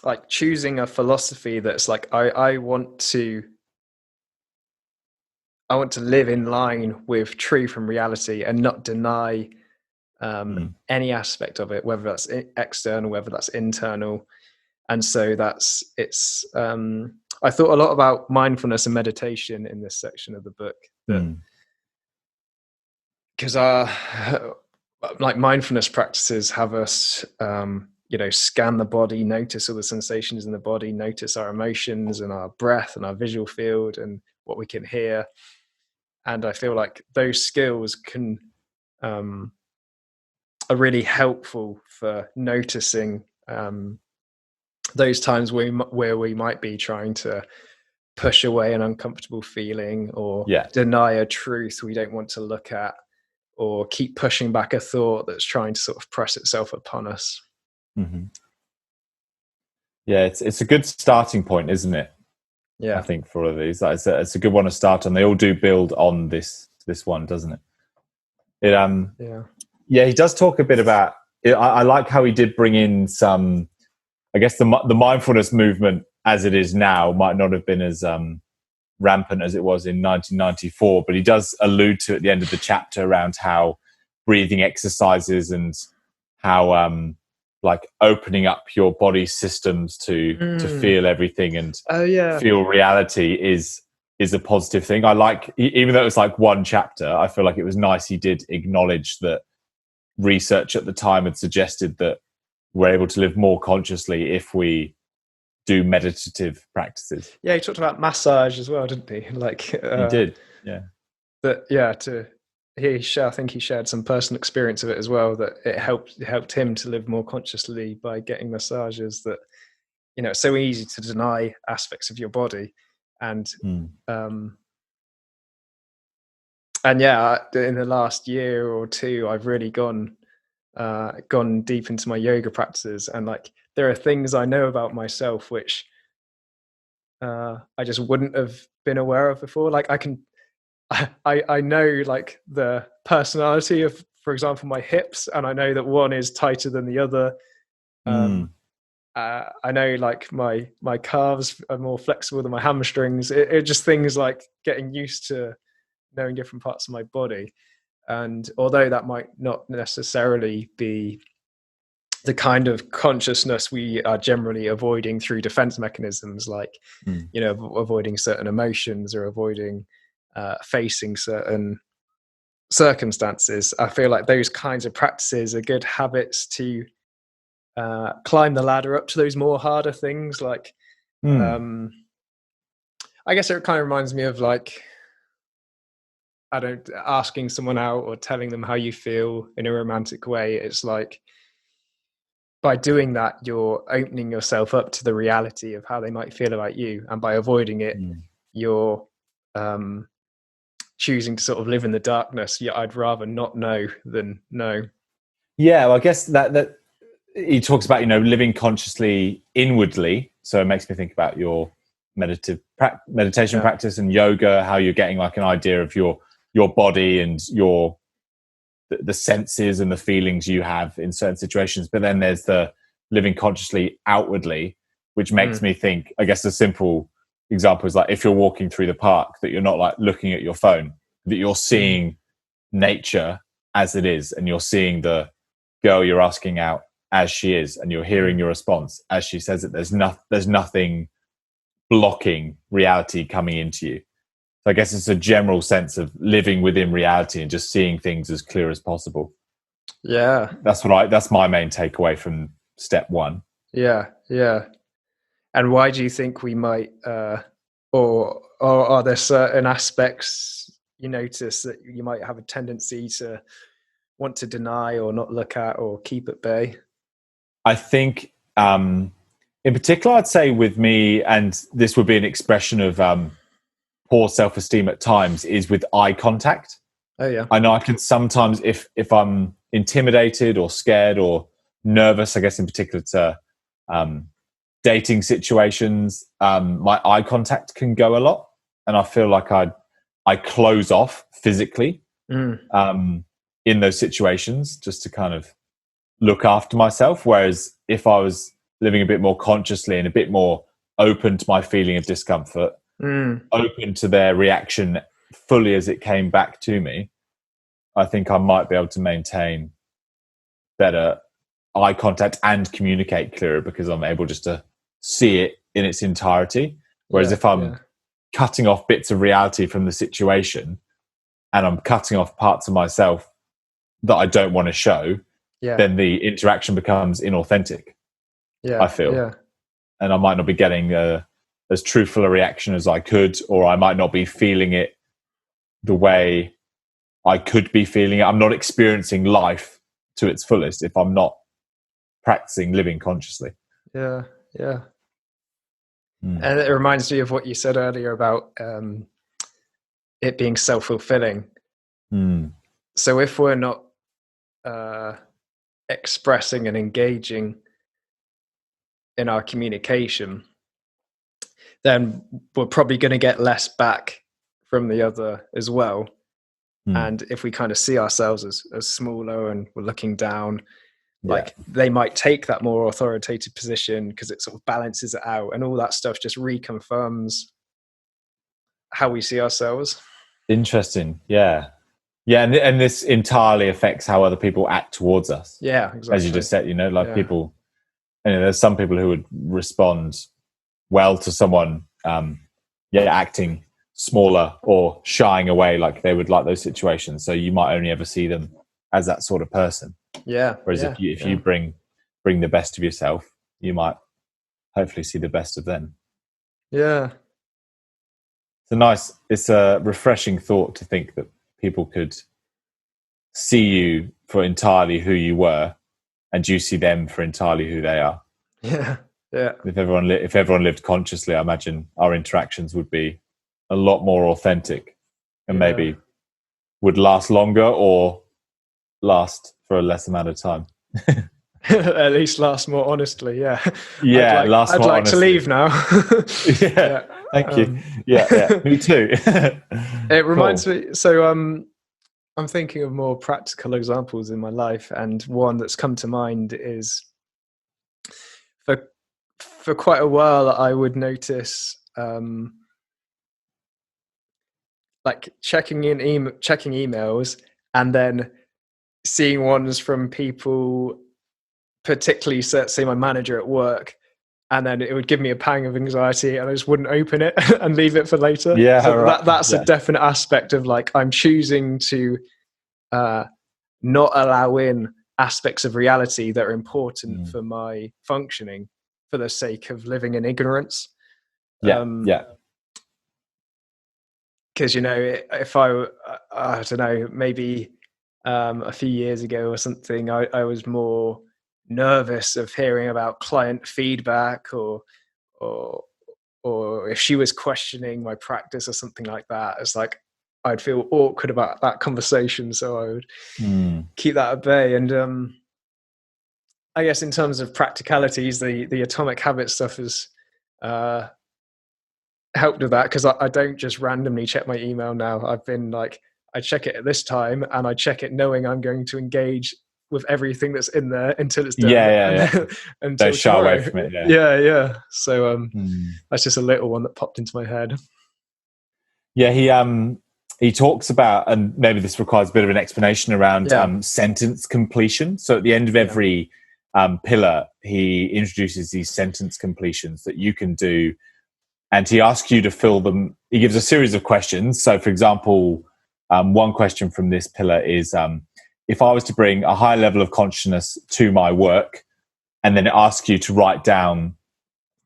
Speaker 2: like choosing a philosophy that's like I want to live in line with truth and reality and not deny any aspect of it, whether that's external, whether that's internal. And so I thought a lot about mindfulness and meditation in this section of the book, because like mindfulness practices have us scan the body, notice all the sensations in the body, notice our emotions and our breath and our visual field and what we can hear. And I feel like those skills are really helpful for noticing those times where we might be trying to push away an uncomfortable feeling, or deny a truth we don't want to look at, or keep pushing back a thought that's trying to sort of press itself upon us.
Speaker 3: Yeah, it's a good starting point, isn't it?
Speaker 2: Yeah,
Speaker 3: I think for all of these, it's a good one to start on. They all do build on this one, doesn't it? He does talk a bit about it. I like how he did bring in some, I guess the mindfulness movement as it is now might not have been as rampant as it was in 1994, but he does allude to at the end of the chapter around how breathing exercises and how like opening up your body systems to feel everything and feel reality is a positive thing. I like, even though it was like one chapter, I feel like it was nice he did acknowledge that research at the time had suggested that we're able to live more consciously if we do meditative practices.
Speaker 2: Yeah, he talked about massage as well, didn't he? Like
Speaker 3: he did, yeah.
Speaker 2: But I think he shared some personal experience of it as well, that it helped him to live more consciously by getting massages. That it's so easy to deny aspects of your body, and in the last year or two, I've really gone deep into my yoga practices, and like there are things I know about myself which I just wouldn't have been aware of before. Like I can I know like the personality of, for example, my hips, and I know that one is tighter than the other. I know like my calves are more flexible than my hamstrings. It just things like getting used to knowing different parts of my body. And although that might not necessarily be the kind of consciousness we are generally avoiding through defense mechanisms, like avoiding certain emotions or avoiding facing certain circumstances, I feel like those kinds of practices are good habits to climb the ladder up to those more harder things. Like I guess it kind of reminds me of like, I don't, asking someone out or telling them how you feel in a romantic way. It's like, by doing that, you're opening yourself up to the reality of how they might feel about you, and by avoiding it, you're choosing to sort of live in the darkness. Yeah, I'd rather not know than know.
Speaker 3: Yeah, well, I guess that he talks about, living consciously inwardly. So it makes me think about your meditation practice and yoga, how you're getting like an idea of your body and the senses and the feelings you have in certain situations. But then there's the living consciously outwardly, which makes me think, I guess a simple example is like if you're walking through the park, that you're not like looking at your phone, that you're seeing nature as it is, and you're seeing the girl you're asking out as she is, and you're hearing your response as she says it. There's nothing blocking reality coming into you. So I guess it's a general sense of living within reality and just seeing things as clear as possible.
Speaker 2: Yeah,
Speaker 3: that's my main takeaway from step one.
Speaker 2: Yeah. And why do you think we might, or are there certain aspects you notice that you might have a tendency to want to deny or not look at or keep at bay?
Speaker 3: I think, in particular, I'd say with me, and this would be an expression of poor self-esteem at times, is with eye contact.
Speaker 2: Oh yeah.
Speaker 3: I know I can sometimes, if I'm intimidated or scared or nervous, I guess in particular to dating situations, my eye contact can go a lot, and I feel like I close off physically in those situations just to kind of look after myself. Whereas if I was living a bit more consciously and a bit more open to my feeling of discomfort, open to their reaction fully as it came back to me, I think I might be able to maintain better eye contact and communicate clearer, because I'm able just to see it in its entirety. Whereas if I'm cutting off bits of reality from the situation, and I'm cutting off parts of myself that I don't want to show, then the interaction becomes inauthentic. I feel. And I might not be getting as truthful a reaction as I could, or I might not be feeling it the way I could be feeling it. I'm not experiencing life to its fullest if I'm not practicing living consciously.
Speaker 2: And it reminds me of what you said earlier about it being self-fulfilling. So if we're not expressing and engaging in our communication, then we're probably going to get less back from the other as well. And if we kind of see ourselves as smaller and we're looking down, like they might take that more authoritative position because it sort of balances it out, and all that stuff just reconfirms how we see ourselves.
Speaker 3: Interesting. And this entirely affects how other people act towards us.
Speaker 2: Exactly.
Speaker 3: As you just said, people, there's some people who would respond well to someone acting smaller or shying away, like they would like those situations. So you might only ever see them as that sort of person. Whereas if you bring the best of yourself, you might hopefully see the best of them. It's a refreshing thought to think that people could see you for entirely who you were, and you see them for entirely who they are. If everyone lived consciously, I imagine our interactions would be a lot more authentic, and maybe would last longer or last for a less amount of time.
Speaker 2: At least last more honestly. Yeah.
Speaker 3: Yeah,
Speaker 2: I'd like to leave now.
Speaker 3: Yeah. Thank you. Yeah. Me too.
Speaker 2: It reminds me. So I'm thinking of more practical examples in my life, and one that's come to mind is for quite a while I would notice like checking emails and then seeing ones from people, particularly say my manager at work, and then it would give me a pang of anxiety and I just wouldn't open it and leave it for later.
Speaker 3: Yeah,
Speaker 2: so
Speaker 3: right.
Speaker 2: that's a definite aspect of like I'm choosing to not allow in aspects of reality that are important for my functioning for the sake of living in ignorance. Because if I don't know, maybe a few years ago or something, I was more nervous of hearing about client feedback or if she was questioning my practice or something like that. It's like I'd feel awkward about that conversation, so I would keep that at bay. And I guess in terms of practicalities, the atomic habit stuff has helped with that, because I don't just randomly check my email now. I've been like, I check it at this time and I check it knowing I'm going to engage with everything that's in there until it's done. Until
Speaker 3: don't shy
Speaker 2: tomorrow.
Speaker 3: away from it.
Speaker 2: Yeah. So that's just a little one that popped into my head.
Speaker 3: Yeah, he talks about, and maybe this requires a bit of an explanation around sentence completion. So at the end of every pillar, he introduces these sentence completions that you can do, and he asks you to fill them. He gives a series of questions. So, for example, one question from this pillar is, if I was to bring a high level of consciousness to my work, and then it asks you to write down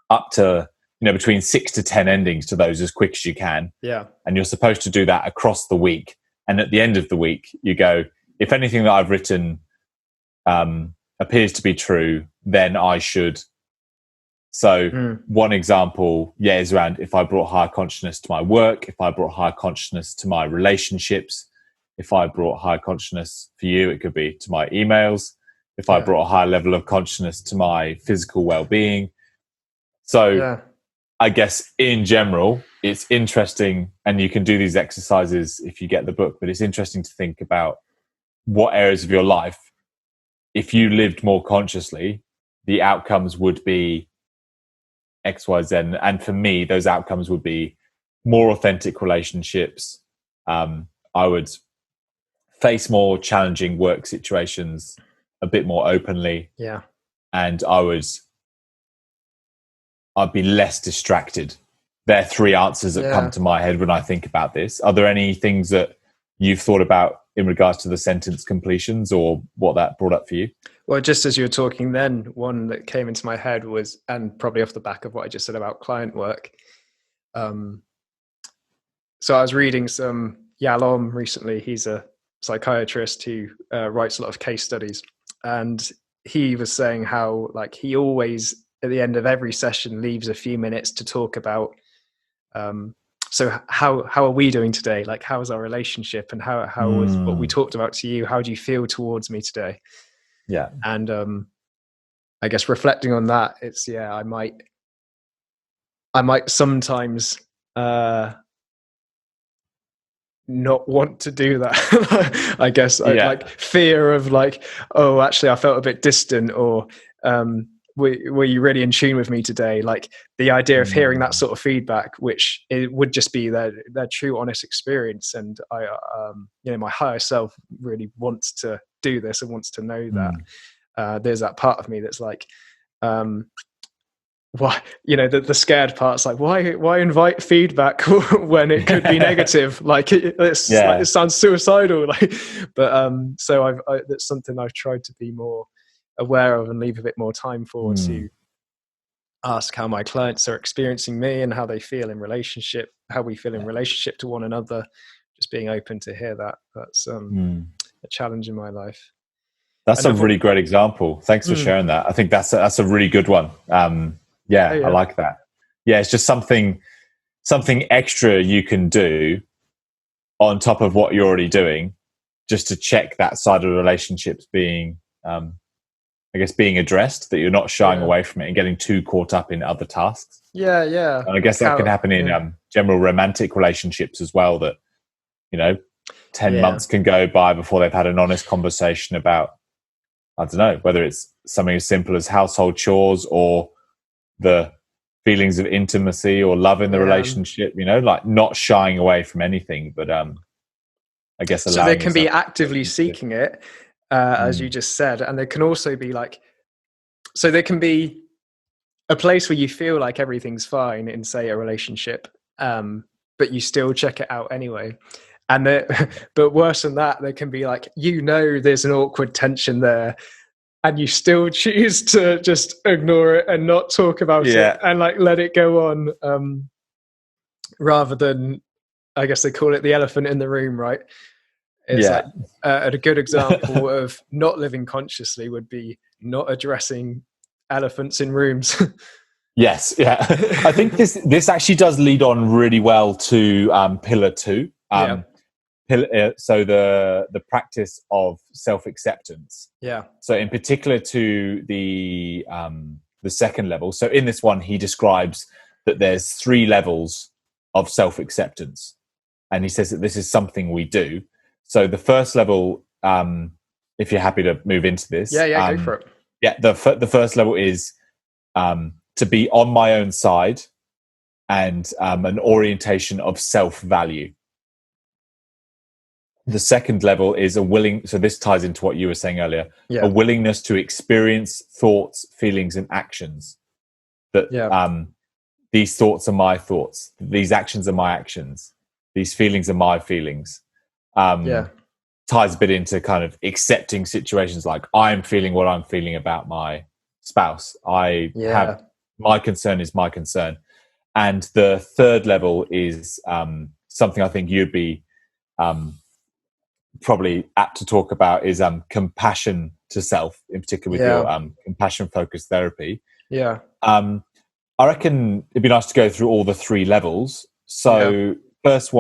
Speaker 3: up to between 6 to 10 endings to those as quick as you can.
Speaker 2: Yeah.
Speaker 3: And you're supposed to do that across the week. And at the end of the week, you go, if anything that I've written appears to be true, then I should. So one example, is around if I brought higher consciousness to my work, if I brought higher consciousness to my relationships, if I brought higher consciousness for you, it could be to my emails, if I brought a higher level of consciousness to my physical well-being. So I guess in general, it's interesting, and you can do these exercises if you get the book, but it's interesting to think about what areas of your life, if you lived more consciously, the outcomes would be X, Y, Z. And for me, those outcomes would be more authentic relationships. I would face more challenging work situations a bit more openly.
Speaker 2: Yeah.
Speaker 3: And I'd be less distracted. There are three answers that come to my head when I think about this. Are there any things that you've thought about in regards to the sentence completions or what that brought up for you?
Speaker 2: Well, just as you were talking then, one that came into my head was, and probably off the back of what I just said about client work. So I was reading some Yalom recently. He's a psychiatrist who writes a lot of case studies. And he was saying how like he always, at the end of every session, leaves a few minutes to talk about so how are we doing today? Like, how's our relationship, and how was what we talked about to you? How do you feel towards me today?
Speaker 3: Yeah.
Speaker 2: And I guess reflecting on that, it's I might sometimes not want to do that. I guess like fear of like, oh, actually I felt a bit distant, or were you really in tune with me today? Like the idea of hearing that sort of feedback, which it would just be their true honest experience. And I my higher self really wants to do this and wants to know that there's that part of me that's like why, the scared part's like, why invite feedback when it could be negative? Like it sounds suicidal. Like, but so that's something I've tried to be more aware of and leave a bit more time for, to ask how my clients are experiencing me and how they feel in relationship, how we feel in relationship to one another. Just being open to hear that. That's a challenge in my life.
Speaker 3: That's a really great example. Thanks for sharing that. I think that's a really good one. I like that. Yeah, it's just something extra you can do on top of what you're already doing, just to check that side of relationships being I guess, being addressed, that you're not shying away from it and getting too caught up in other tasks.
Speaker 2: Yeah.
Speaker 3: And I guess that can happen in general romantic relationships as well, that, 10 months can go by before they've had an honest conversation about, I don't know, whether it's something as simple as household chores or the feelings of intimacy or love in the relationship, like not shying away from anything, but I guess
Speaker 2: so they can be actively seeking it, as you just said, and there can also be so there can be a place where you feel like everything's fine in, say, a relationship, but you still check it out anyway. And but worse than that, there can be there's an awkward tension there, and you still choose to just ignore it and not talk about it and let it go on, rather than, I guess they call it the elephant in the room, right? It's a good example of not living consciously would be not addressing elephants in rooms.
Speaker 3: Yes, yeah. I think this actually does lead on really well to pillar 2. So the practice of self-acceptance. Yeah. So in particular to the second level. So in this one, he describes that there's 3 levels of self-acceptance, and he says that this is something we do. So the first level, if you're happy to move into this,
Speaker 2: go for it.
Speaker 3: Yeah, the first level is to be on my own side, and an orientation of self-value. The second level is so this ties into what you were saying earlier, a willingness to experience thoughts, feelings, and actions. That these thoughts are my thoughts, these actions are my actions, these feelings are my feelings. Ties a bit into kind of accepting situations like, I'm feeling what I'm feeling about my spouse. Have my concern is my concern. And the third level is something I think you'd be probably apt to talk about, is compassion to self, in particular with your compassion focused therapy. I reckon it'd be nice to go through all the 3 levels. So first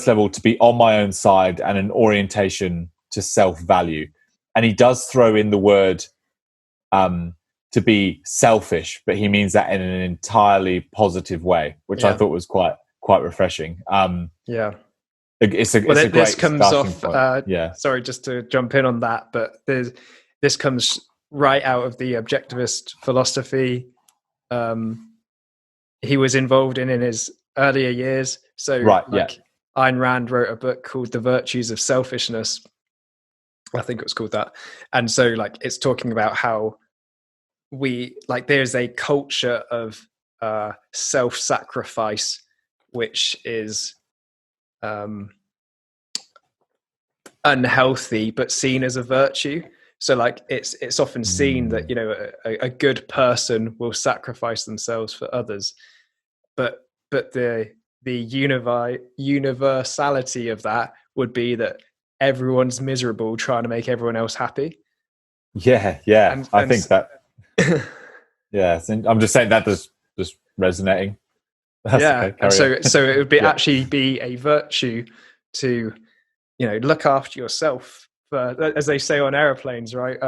Speaker 3: level, to be on my own side and an orientation to self-value. And he does throw in the word to be selfish, but he means that in an entirely positive way, which I thought was quite refreshing. It's a great
Speaker 2: this comes off
Speaker 3: point.
Speaker 2: Sorry, just to jump in on that, but this comes right out of the objectivist philosophy he was involved in his earlier years. So Ayn Rand wrote a book called The Virtues of Selfishness, I think it was called that. And so it's talking about how there's a culture of self-sacrifice, which is unhealthy but seen as a virtue. So it's often seen that a good person will sacrifice themselves for others, but the universality of that would be that everyone's miserable trying to make everyone else happy.
Speaker 3: I think that I'm just saying that just resonating.
Speaker 2: So it would actually be a virtue to look after yourself, as they say on airplanes, right?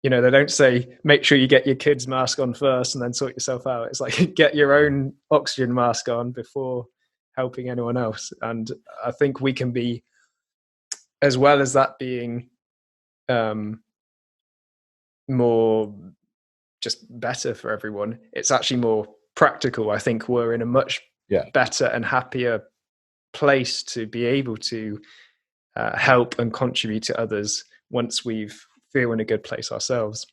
Speaker 2: They don't say make sure you get your kid's mask on first and then sort yourself out. It's like get your own oxygen mask on before helping anyone else. And I think we can be, as well as that being more just better for everyone, it's actually more practical. I think we're in a much better and happier place to be able to help and contribute to others once we've feel in a good place ourselves.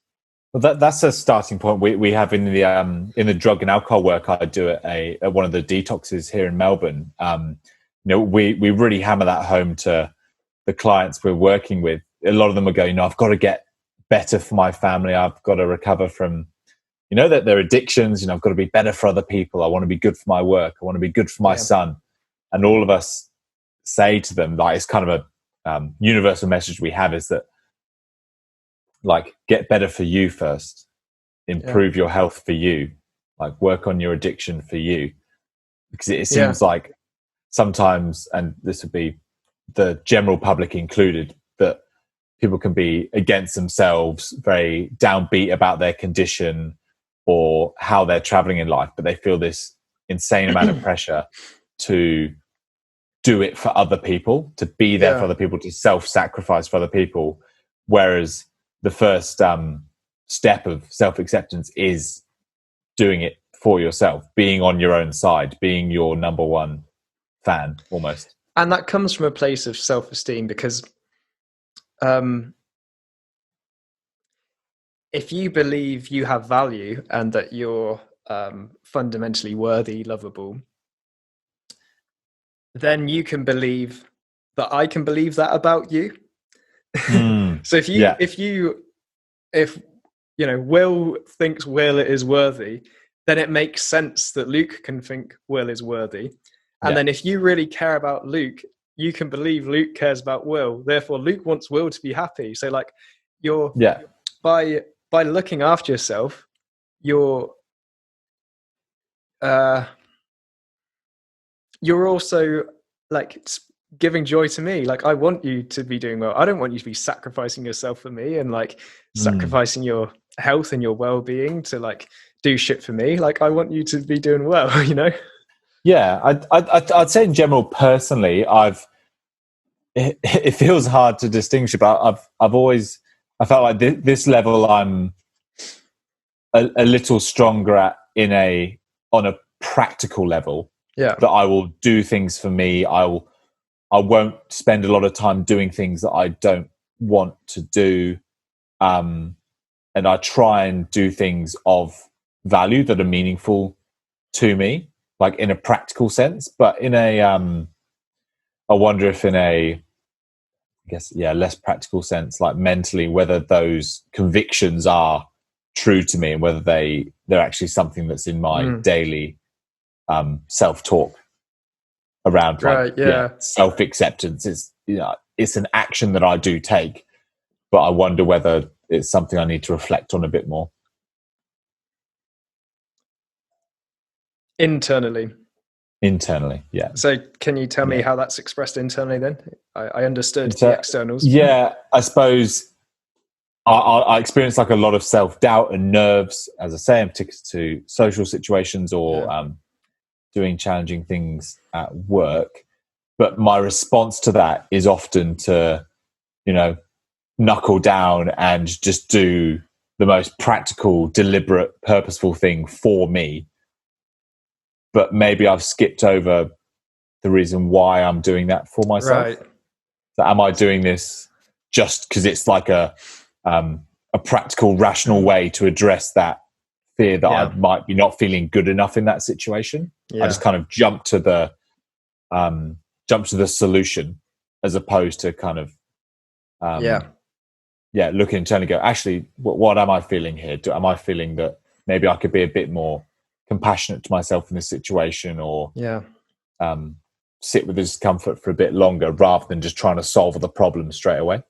Speaker 3: Well, that's a starting point. We have in the drug and alcohol work I do at one of the detoxes here in Melbourne. We really hammer that home to the clients we're working with. A lot of them are going, I've got to get better for my family. I've got to recover from, that their addictions. I've got to be better for other people. I want to be good for my work. I want to be good for my son. And all of us say to them, it's kind of a universal message we have, is that get better for you first, improve your health for you, work on your addiction for you, because it seems like sometimes, and this would be the general public included, that people can be against themselves, very downbeat about their condition or how they're traveling in life, but they feel this insane amount of pressure to do it for other people, to be there for other people, to self-sacrifice for other people. Whereas the first step of self-acceptance is doing it for yourself, being on your own side, being your number one fan almost.
Speaker 2: And that comes from a place of self-esteem, because if you believe you have value and that you're fundamentally worthy, lovable, then you can believe that I can believe that about you. So if Will thinks Will is worthy, then it makes sense that Luke can think Will is worthy. And then if you really care about Luke, you can believe Luke cares about Will. Therefore, Luke wants Will to be happy. So like by looking after yourself, you're also like giving joy to me. Like, I want you to be doing well. I don't want you to be sacrificing yourself for me and like sacrificing your health and your well-being to like do shit for me. Like, I want you to be doing well, you know?
Speaker 3: Yeah, I'd say in general, personally, it feels hard to distinguish, but I felt like this level I'm a little stronger at on a practical level.
Speaker 2: Yeah,
Speaker 3: that I will do things for me. I won't spend a lot of time doing things that I don't want to do, and I try and do things of value that are meaningful to me, like in a practical sense. But in I wonder if in I guess less practical sense, like mentally, whether those convictions are true to me and whether they're actually something that's in my daily self-talk around self-acceptance. It's an action that I do take, but I wonder whether it's something I need to reflect on a bit more.
Speaker 2: Internally, yeah. So can you tell me how that's expressed internally then? I understood the externals.
Speaker 3: Yeah, I suppose I experience like a lot of self-doubt and nerves, as I say, in particular to social situations or doing challenging things at work. But my response to that is often to, knuckle down and just do the most practical, deliberate, purposeful thing for me. But maybe I've skipped over the reason why I'm doing that for myself.
Speaker 2: Right.
Speaker 3: So am I doing this just because it's like a practical, rational way to address that fear that I might be not feeling good enough in that situation? I just kind of jump to the solution as opposed to kind of look internally, go, actually, what am I feeling here? Am I feeling that maybe I could be a bit more compassionate to myself in this situation, or sit with the discomfort for a bit longer rather than just trying to solve the problem straight away?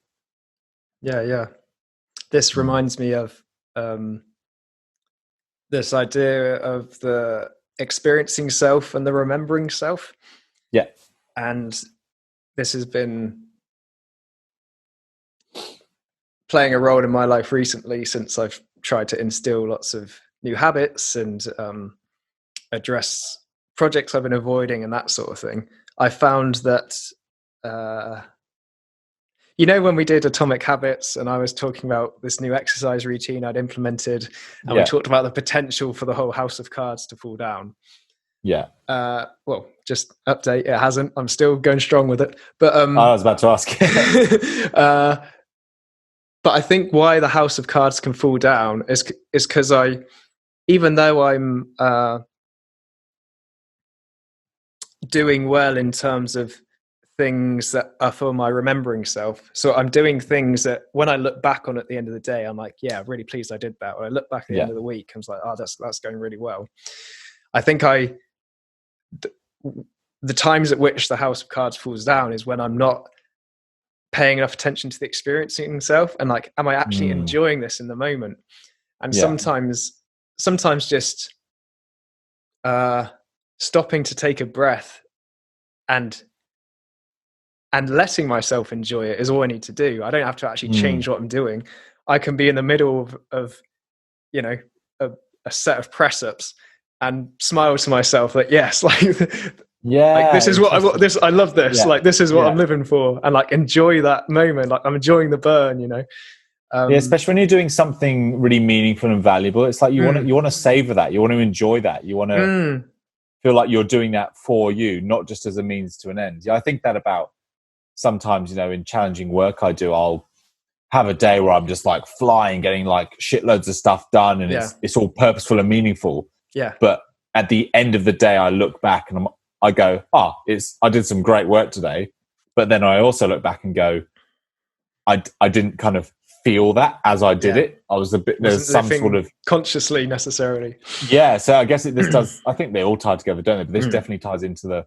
Speaker 2: This reminds me of this idea of the experiencing self and the remembering self. And this has been playing a role in my life recently since I've tried to instill lots of new habits and address projects I've been avoiding and that sort of thing. I found that when we did Atomic Habits and I was talking about this new exercise routine I'd implemented, and we talked about the potential for the whole house of cards to fall down. Well, just update, it hasn't. I'm still going strong with it. But
Speaker 3: I was about to ask.
Speaker 2: But I think why the house of cards can fall down is because even though I'm doing well in terms of things that are for my remembering self, so I'm doing things that when I look back on at the end of the day, I'm like, I'm really pleased I did that. Or I look back at the end of the week, I was like, that's going really well. I think the times at which the house of cards falls down is when I'm not paying enough attention to the experiencing self and like, am I actually enjoying this in the moment? And sometimes just stopping to take a breath and and letting myself enjoy it is all I need to do. I don't have to actually change what I'm doing. I can be in the middle of you know, a set of press ups and smile to myself like, yes, like, like this is what I want. I love this. Like, this is what I'm living for, and like enjoy that moment. Like, I'm enjoying the burn, you know.
Speaker 3: Especially when you're doing something really meaningful and valuable. It's like you want to savor that. You want to enjoy that. You want to feel like you're doing that for you, not just as a means to an end. Yeah, I think that about sometimes, you know, in challenging work I do, I'll have a day where I'm just like flying, getting like shitloads of stuff done, and it's all purposeful and meaningful.
Speaker 2: Yeah.
Speaker 3: But at the end of the day, I look back and I go, I did some great work today. But then I also look back and go, I didn't kind of feel that as I did it. I was there's some sort of
Speaker 2: consciously necessarily.
Speaker 3: Yeah. So I guess this does, I think they all tie together, don't they? But this definitely ties into the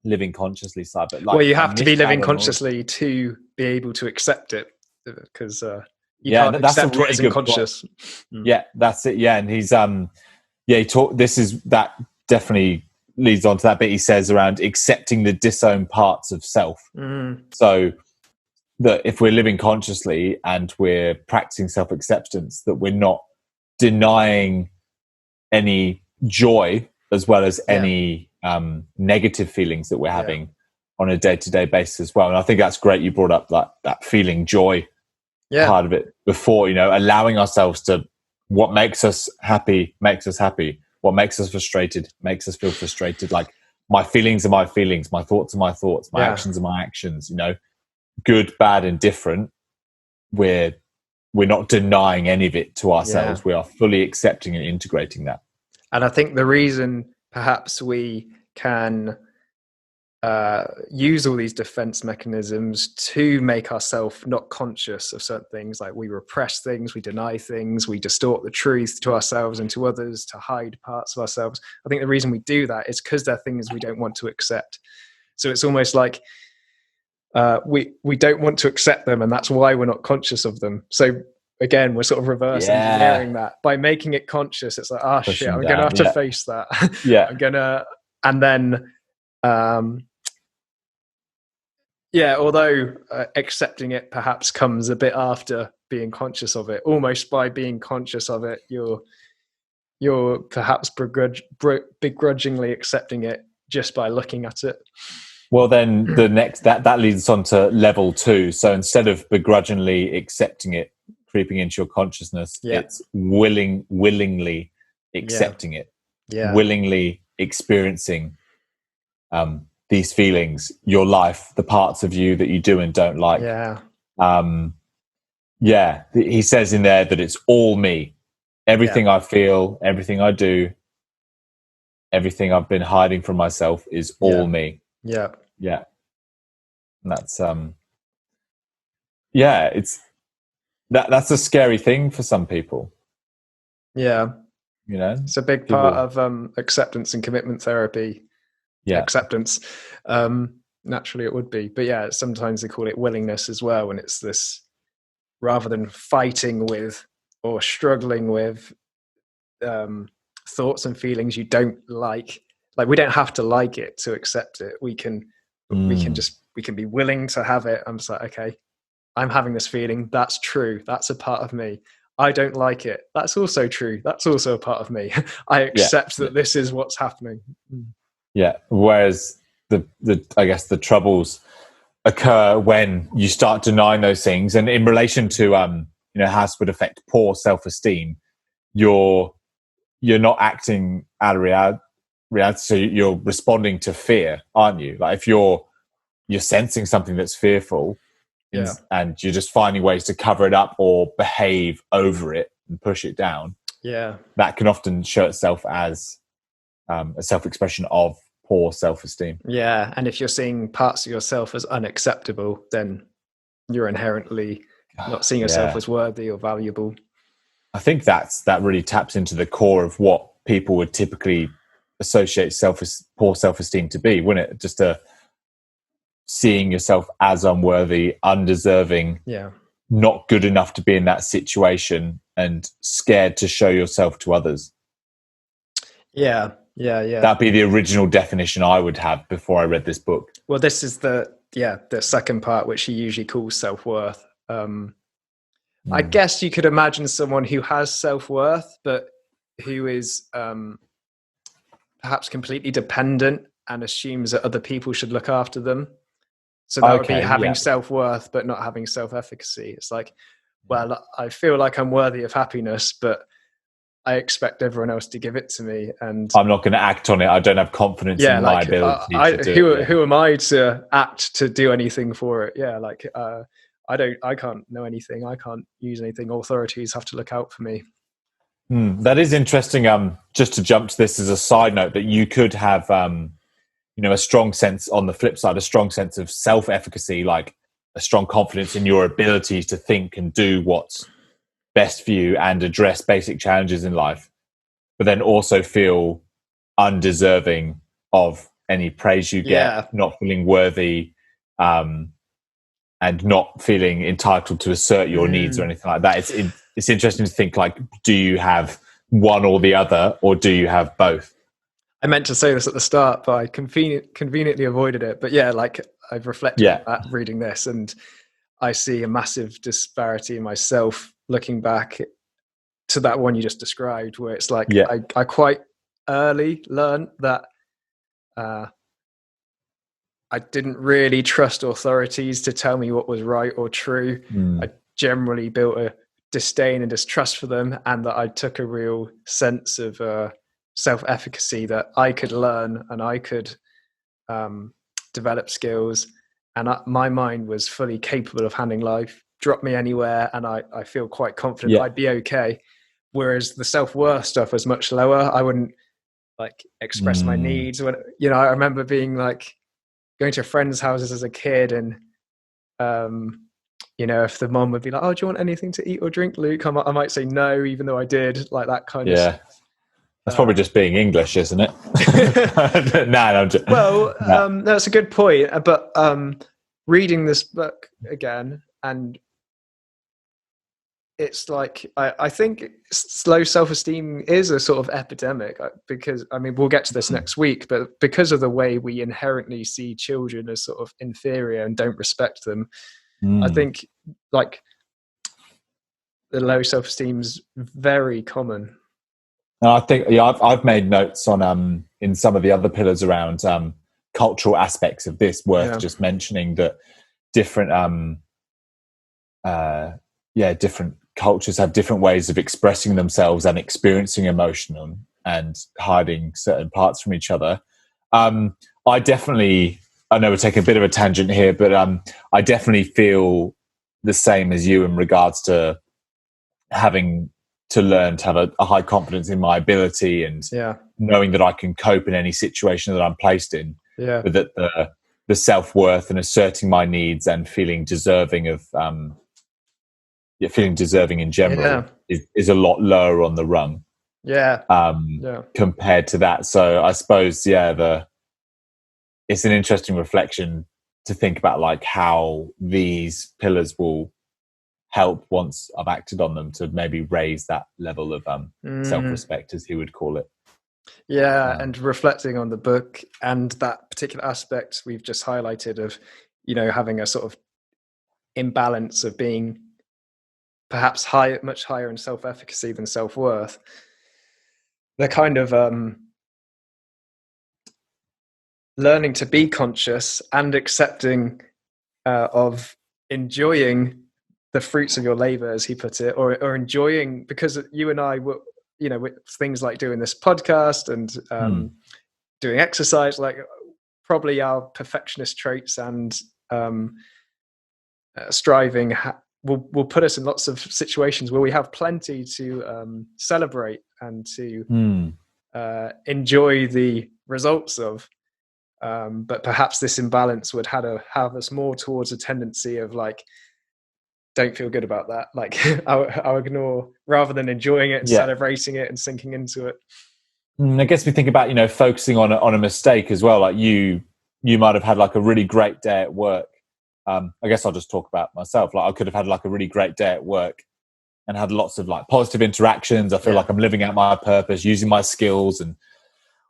Speaker 3: living consciously side. But like,
Speaker 2: well, you have to be living consciously to be able to accept it, because you can't accept what is unconscious.
Speaker 3: Yeah, that's it. Yeah. And he's that definitely leads on to that bit he says around accepting the disowned parts of self. So that if we're living consciously and we're practicing self-acceptance, that we're not denying any joy as well as any negative feelings that we're having on a day-to-day basis as well. And I think that's great you brought up that feeling joy part of it before, you know, allowing ourselves to, what makes us happy makes us happy. What makes us frustrated makes us feel frustrated. Like, my feelings are my feelings, my thoughts are my thoughts, my actions are my actions, you know, good, bad, and different. We're not denying any of it to ourselves. We are fully accepting and integrating that.
Speaker 2: And I think the reason perhaps we can use all these defense mechanisms to make ourselves not conscious of certain things, like we repress things, we deny things, we distort the truth to ourselves and to others to hide parts of ourselves. I think the reason we do that is because they're things we don't want to accept. So it's almost like we don't want to accept them, and that's why we're not conscious of them. So again, we're sort of reverse engineering that by making it conscious. It's like, shit, I'm going to have to face that. I'm going to, and then, although accepting it perhaps comes a bit after being conscious of it, almost by being conscious of it, you're perhaps begrudgingly accepting it just by looking at it.
Speaker 3: Well, then the next that leads us on to level 2. So instead of begrudgingly accepting it, creeping into your consciousness, it's willingly accepting it, willingly experiencing these feelings, your life, the parts of you that you do and don't like. He says in there that it's all me. Everything I feel, everything I do, everything I've been hiding from myself is all me. And that's it's that's a scary thing for some people. You know,
Speaker 2: it's a big part of acceptance and commitment therapy. Acceptance, naturally it would be, but sometimes they call it willingness as well, and it's this, rather than fighting with or struggling with thoughts and feelings you don't like we don't have to like it to accept it. We can be willing to have it. I'm just like, okay, I'm having this feeling, that's true, that's a part of me. I don't like it, that's also true, that's also a part of me. I accept that this is what's happening.
Speaker 3: Whereas the I guess the troubles occur when you start denying those things, and in relation to how this would affect poor self-esteem, you're not acting out of reality, so you're responding to fear, aren't you? Like, if you're sensing something that's fearful, and you're just finding ways to cover it up or behave over it and push it down, that can often show itself as a self-expression of poor self-esteem.
Speaker 2: And if you're seeing parts of yourself as unacceptable, then you're inherently not seeing yourself as worthy or valuable.
Speaker 3: I think that really taps into the core of what people would typically associate poor self-esteem to be, wouldn't it? Just seeing yourself as unworthy, undeserving, not good enough to be in that situation, and scared to show yourself to others. That'd be the original definition I would have before I read this book.
Speaker 2: Well, this is the the second part, which he usually calls self-worth. I guess you could imagine someone who has self-worth, but who is perhaps completely dependent and assumes that other people should look after them. So that would be having self-worth, but not having self-efficacy. It's like, well, I feel like I'm worthy of happiness, but I expect everyone else to give it to me, and
Speaker 3: I'm not going to act on it. I don't have confidence in my ability to do it.
Speaker 2: Who am I to act to do anything for it? Yeah, like I can't know anything. I can't use anything. Authorities have to look out for me.
Speaker 3: That is interesting. Just to jump to this as a side note, that you could have, a strong sense, on the flip side, a strong sense of self-efficacy, like a strong confidence in your ability to think and do what's best for you and address basic challenges in life, but then also feel undeserving of any praise you get, not feeling worthy, and not feeling entitled to assert your needs or anything like that. It's interesting to think, like, do you have one or the other, or do you have both?
Speaker 2: I meant to say this at the start, but I conveniently avoided it. But yeah, like, I've reflected on that reading this, and I see a massive disparity in myself looking back to that one you just described, where it's like I quite early learned that I didn't really trust authorities to tell me what was right or true. I generally built a disdain and distrust for them, and that I took a real sense of self-efficacy, that I could learn and I could develop skills, and my mind was fully capable of handling life. Drop me anywhere and I feel quite confident I'd be okay. Whereas the self-worth stuff was much lower. I wouldn't like express my needs. When, I remember being like going to friends' houses as a kid, and if the mom would be like, "Oh, do you want anything to eat or drink, Luke?" I might say no, even though I did, like that kind of stuff.
Speaker 3: That's probably just being English, isn't it?
Speaker 2: That's a good point. But reading this book again, and it's like, I think low self-esteem is a sort of epidemic, because, we'll get to this next week, but because of the way we inherently see children as sort of inferior and don't respect them, I think like the low self-esteem is very common.
Speaker 3: I think I've made notes on in some of the other pillars around cultural aspects of this, worth just mentioning, that different different cultures have different ways of expressing themselves and experiencing emotion and hiding certain parts from each other. I know we're taking a bit of a tangent here, but I definitely feel the same as you in regards to having to learn to have a high confidence in my ability, and knowing that I can cope in any situation that I'm placed in. But that the self-worth and asserting my needs and feeling deserving of feeling deserving in general is a lot lower on the rung compared to that. So I suppose it's an interesting reflection to think about, like, how these pillars will help, once I've acted on them, to maybe raise that level of self-respect, as he would call it.
Speaker 2: And reflecting on the book and that particular aspect we've just highlighted of having a sort of imbalance of being perhaps much higher in self-efficacy than self-worth. They're kind of learning to be conscious and accepting of enjoying the fruits of your labor, as he put it, or enjoying, because you and I were, with things like doing this podcast and doing exercise, like probably our perfectionist traits and striving will put us in lots of situations where we have plenty to celebrate and to enjoy the results of. But perhaps this imbalance would have us more towards a tendency of like, don't feel good about that. Like I'll ignore, rather than enjoying it and celebrating it and sinking into it.
Speaker 3: I guess we think about, focusing on a mistake as well. Like you might have had like a really great day at work. I guess I'll just talk about myself. Like I could have had like a really great day at work and had lots of like positive interactions. I feel like I'm living out my purpose, using my skills and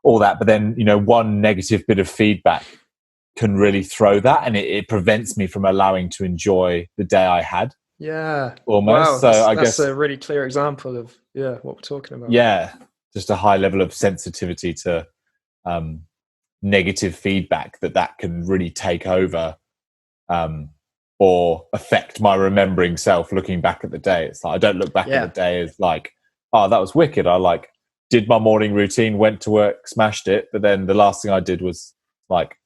Speaker 3: all that. But then, one negative bit of feedback can really throw that, and it prevents me from allowing to enjoy the day I had.
Speaker 2: Yeah.
Speaker 3: Almost.
Speaker 2: Wow.
Speaker 3: So I
Speaker 2: that's
Speaker 3: guess
Speaker 2: a really clear example of what we're talking about.
Speaker 3: Yeah, just a high level of sensitivity to negative feedback that can really take over or affect my remembering self looking back at the day. It's like I don't look back at the day as like, oh, that was wicked. I like did my morning routine, went to work, smashed it, but then the last thing I did was like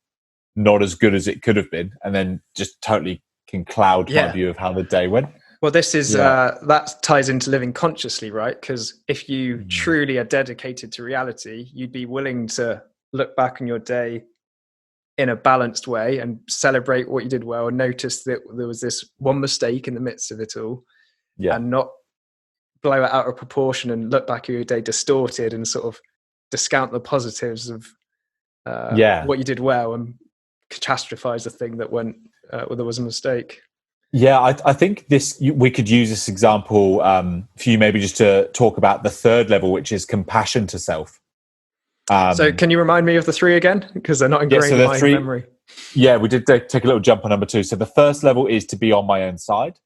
Speaker 3: not as good as it could have been, and then just totally can cloud my view of how the day went.
Speaker 2: Well, this is that ties into living consciously, right? Because if you truly are dedicated to reality, you'd be willing to look back on your day in a balanced way and celebrate what you did well, and notice that there was this one mistake in the midst of it all, and not blow it out of proportion and look back at your day distorted and sort of discount the positives of what you did well and catastrophize the thing that went where there was a mistake.
Speaker 3: Yeah, I think we could use this example for you maybe just to talk about the third level, which is compassion to self.
Speaker 2: So can you remind me of the three again? Because they're not ingrained in my memory.
Speaker 3: Yeah, we did take a little jump on number 2. So the first level is to be on my own side.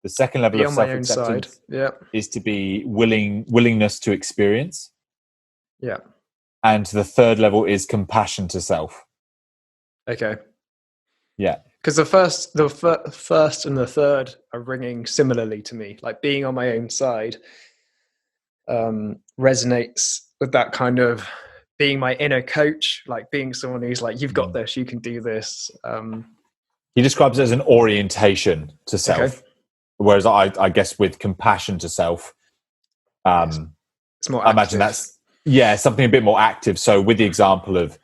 Speaker 3: The second level of self-acceptance is to be willingness to experience.
Speaker 2: Yeah.
Speaker 3: And the third level is compassion to self.
Speaker 2: Okay.
Speaker 3: Yeah.
Speaker 2: Because the first and the third are ringing similarly to me. Like being on my own side resonates with that kind of being my inner coach, like being someone who's like, you've got this, you can do this.
Speaker 3: He describes it as an orientation to self. Okay. Whereas I guess with compassion to self,
Speaker 2: it's more active.
Speaker 3: I imagine that's something a bit more active. So with the example of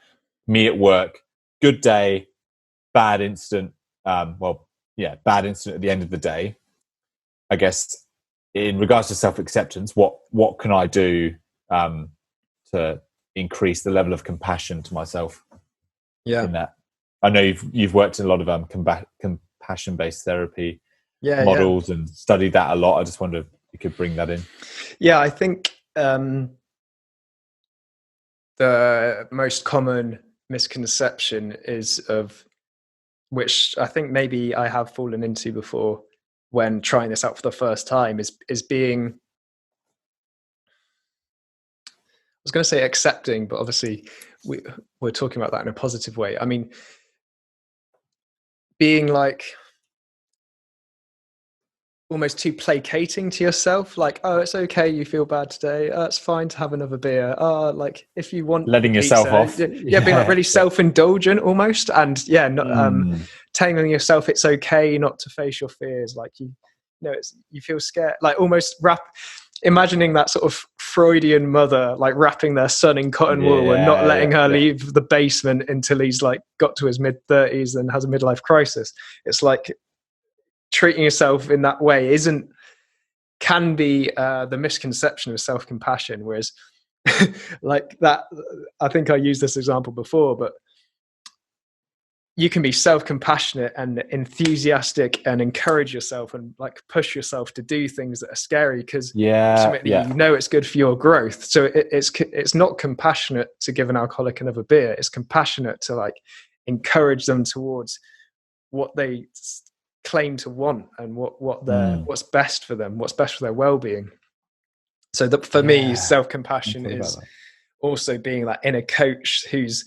Speaker 3: me at work, good day, bad incident. Bad incident at the end of the day. I guess in regards to self-acceptance, what can I do to increase the level of compassion to myself?
Speaker 2: Yeah,
Speaker 3: in that, I know you've worked in a lot of compassion-based therapy models and studied that a lot. I just wonder if you could bring that in.
Speaker 2: Yeah, I think the most common misconception is of, which I think maybe I have fallen into before when trying this out for the first time, is being, I was going to say accepting, but obviously we're talking about that in a positive way. I mean, being like almost too placating to yourself, like, oh, it's okay, you feel bad today, it's fine to have another beer, like if you want
Speaker 3: letting yourself off,
Speaker 2: being like really self-indulgent almost, and telling yourself it's okay not to face your fears, like you feel scared, like almost imagining that sort of Freudian mother like wrapping their son in cotton wool and not letting her leave the basement until he's like got to his mid-30s and has a midlife crisis. It's like treating yourself in that way can be the misconception of self-compassion, whereas like that, I think I used this example before, but you can be self-compassionate and enthusiastic and encourage yourself and like push yourself to do things that are scary because ultimately you know it's good for your growth. So it's not compassionate to give an alcoholic another beer. It's compassionate to like encourage them towards what they claim to want and what's best for them, what's best for their well-being. So that for me, self-compassion is also being that inner coach who's,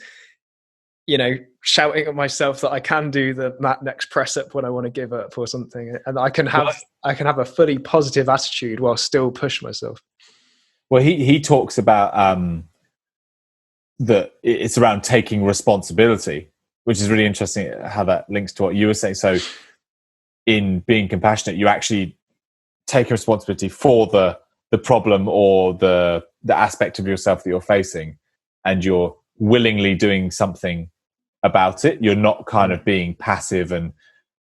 Speaker 2: shouting at myself that I can do that next press up when I want to give up or something, and I can have a fully positive attitude while still push myself.
Speaker 3: Well, he talks about that it's around taking responsibility, which is really interesting how that links to what you were saying. So in being compassionate, you actually take responsibility for the problem or the aspect of yourself that you're facing, and you're willingly doing something about it. You're not kind of being passive. And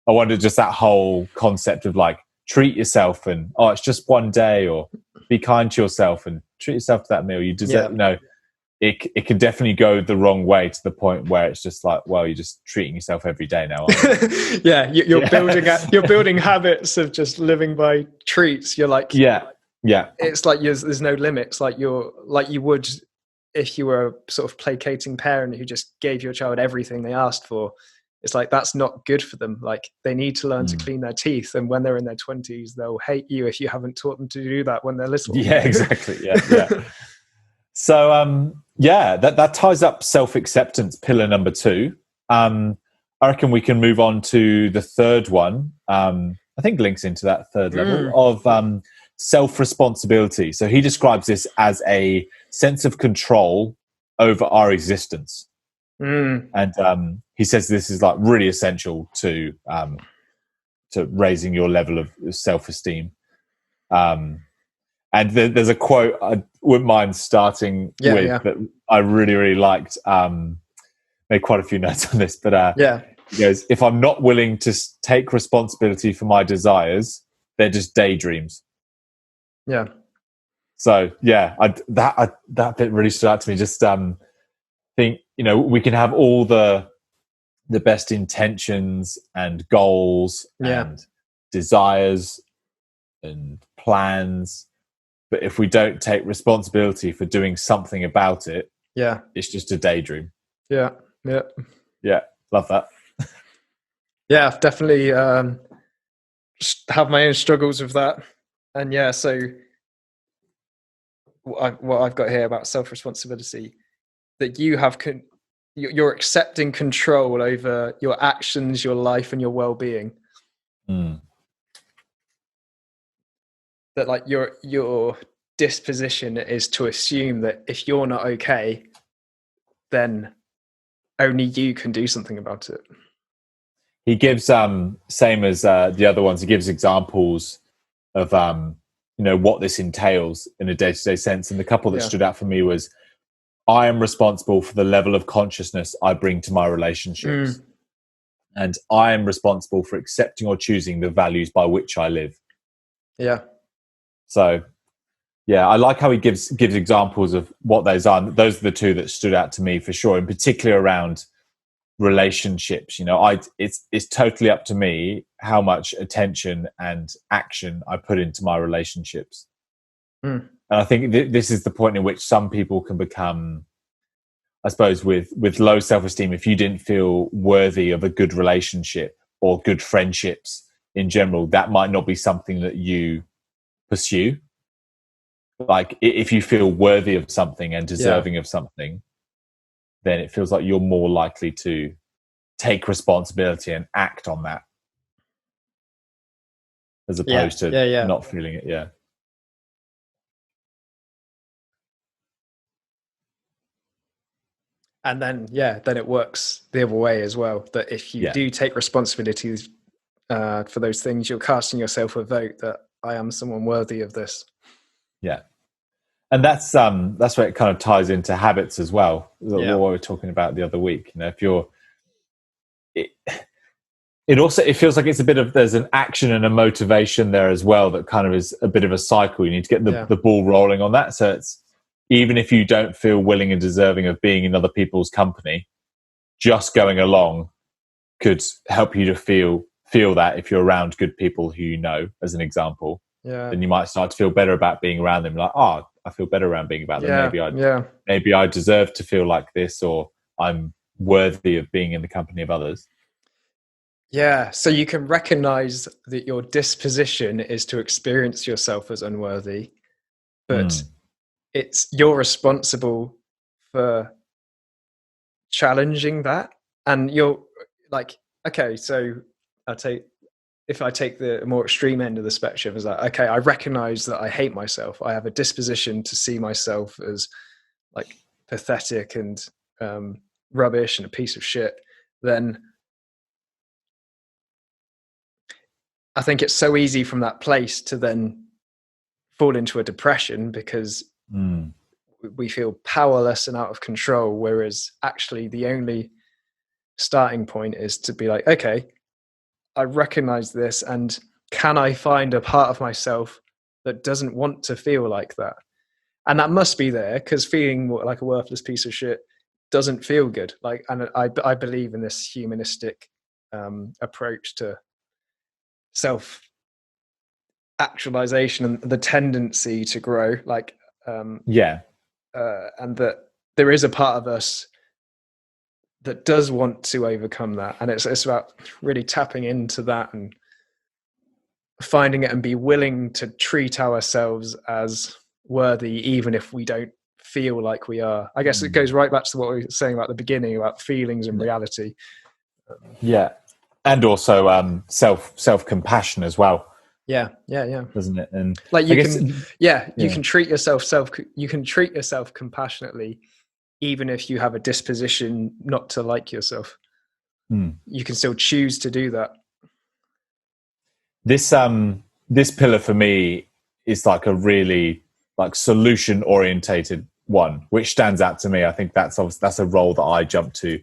Speaker 3: I wonder, just that whole concept of like treat yourself and it's just one day, or be kind to yourself and treat yourself to that meal. You deserve, it can definitely go the wrong way to the point where it's just like, well, you're just treating yourself every day now. You're
Speaker 2: building habits of just living by treats. You're like, it's like there's no limits. Like you would if you were a sort of placating parent who just gave your child everything they asked for, it's like that's not good for them. Like they need to learn to clean their teeth, and when they're in their 20s, they'll hate you if you haven't taught them to do that when they're little.
Speaker 3: Yeah, exactly. Yeah. So that ties up self-acceptance, pillar number 2. I reckon we can move on to the third one. I think links into that third level of self-responsibility. So he describes this as a sense of control over our existence. And he says this is like really essential to raising your level of self-esteem. And there's a quote I wouldn't mind starting with that I really, really liked. Made quite a few notes on this, but he goes, if I'm not willing to take responsibility for my desires, they're just daydreams.
Speaker 2: Yeah.
Speaker 3: So that bit really stood out to me. Just think, we can have all the best intentions and goals and desires and plans, but if we don't take responsibility for doing something about it, it's just a daydream.
Speaker 2: Yeah,
Speaker 3: love that.
Speaker 2: Yeah, definitely just have my own struggles with that. And so what I've got here about self-responsibility, that you're accepting control over your actions, your life, and your well-being. That like your disposition is to assume that if you're not okay, then only you can do something about it.
Speaker 3: He gives same as the other ones, he gives examples of what this entails in a day-to-day sense, and the couple that stood out for me was, I am responsible for the level of consciousness I bring to my relationships, and I am responsible for accepting or choosing the values by which I live. So I like how he gives examples of what those are. Those are the two that stood out to me for sure, in particular around relationships. It's totally up to me how much attention and action I put into my relationships. And I think this is the point in which some people can become, I suppose, with low self-esteem. If you didn't feel worthy of a good relationship or good friendships in general, that might not be something that you pursue. Like if you feel worthy of something and deserving of something, then it feels like you're more likely to take responsibility and act on that, as opposed to not feeling it.
Speaker 2: And then it works the other way as well, that if you do take responsibilities for those things, you're casting yourself a vote that I am someone worthy of this.
Speaker 3: And that's where it kind of ties into habits as well, what we were talking about the other week. If you're it feels like it's a bit of, there's an action and a motivation there as well, that kind of is a bit of a cycle. You need to get the ball rolling on that. So it's, even if you don't feel willing and deserving of being in other people's company, just going along could help you to feel that. If you're around good people who you know, as an example, then you might start to feel better about being around them. Like, I feel better around being about them. Maybe I deserve to feel like this, or I'm worthy of being in the company of others.
Speaker 2: So you can recognize that your disposition is to experience yourself as unworthy, but you're responsible for challenging that. And you're like, okay, so if I take the more extreme end of the spectrum, is like, okay, I recognize that I hate myself. I have a disposition to see myself as like pathetic and rubbish and a piece of shit. Then I think it's so easy from that place to then fall into a depression, because we feel powerless and out of control. Whereas actually the only starting point is to be like, okay, I recognize this, and can I find a part of myself that doesn't want to feel like that? And that must be there, because feeling like a worthless piece of shit doesn't feel good. Like, and I believe in this humanistic approach to self-actualization and the tendency to grow. Like, and that there is a part of us that does want to overcome that, and it's about really tapping into that and finding it and be willing to treat ourselves as worthy, even if we don't feel like we are. I guess it goes right back to what we were saying about the beginning about feelings and reality.
Speaker 3: Yeah, and also self-compassion as well.
Speaker 2: Yeah,
Speaker 3: doesn't it? And
Speaker 2: like you can treat yourself compassionately, even if you have a disposition not to like yourself. You can still choose to do that.
Speaker 3: This pillar for me is like a really like solution orientated one, which stands out to me. I think that's a role that I jump to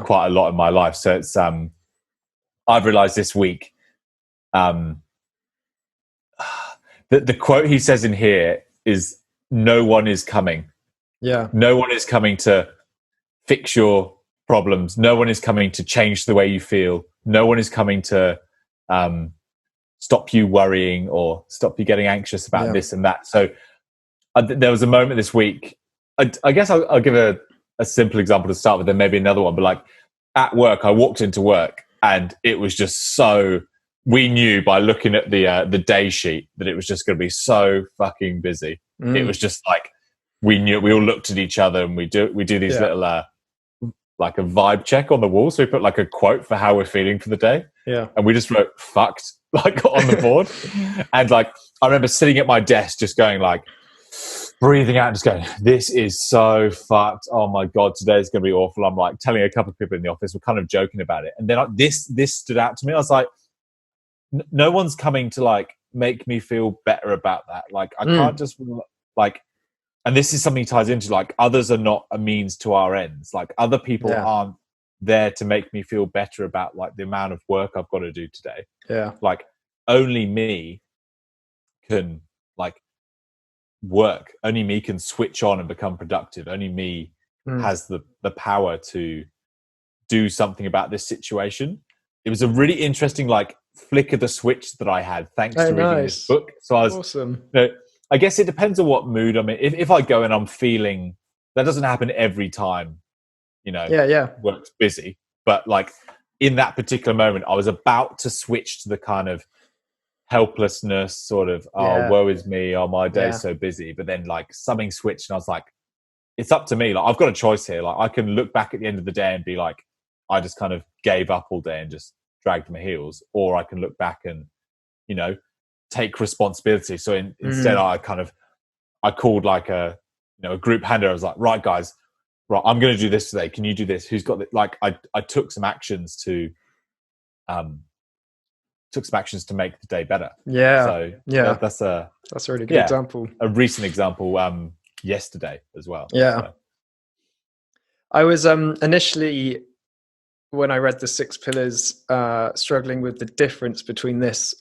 Speaker 3: quite a lot in my life. So it's I've realized this week the quote he says in here is, no one is coming. Yeah. No one is coming to fix your problems. No one is coming to change the way you feel. No one is coming to stop you worrying or stop you getting anxious about this and that. So there was a moment this week. I guess I'll give a simple example to start with, then maybe another one. But like at work, I walked into work and it was just so, we knew by looking at the day sheet that it was just going to be so fucking busy. It was just like, we knew, we all looked at each other and we do these little like a vibe check on the wall. So we put like a quote for how we're feeling for the day. Yeah. And we just wrote fucked like on the board. And like, I remember sitting at my desk just going like, breathing out and just going, this is so fucked. Oh my God, today's going to be awful. I'm like telling a couple of people in the office, we're kind of joking about it. And then this stood out to me. I was like, no one's coming to like make me feel better about that. Like I can't just like, and this is something ties into like, others are not a means to our ends. Like other people aren't there to make me feel better about like the amount of work I've got to do today. Yeah. Like only me can like work. Only me can switch on and become productive. Only me has the power to do something about this situation. It was a really interesting like flick of the switch that I had thanks to reading this book. So I was awesome. You know, I guess it depends on what mood I'm in. If I go and I'm feeling, that doesn't happen every time, you know, work's busy. But like in that particular moment, I was about to switch to the kind of helplessness sort of, woe is me, my day's so busy. But then like something switched and I was like, it's up to me. Like I've got a choice here. Like I can look back at the end of the day and be like, I just kind of gave up all day and just dragged my heels. Or I can look back and, you know, take responsibility. So instead I called like a group handler. I was like, right guys, right, I'm going to do this today. Can you do this? Who's got it? Like I took some actions to make the day better. Yeah. So that's a really good example. A recent example yesterday as well. Yeah. So.
Speaker 2: I was initially, when I read the 6 pillars, struggling with the difference between this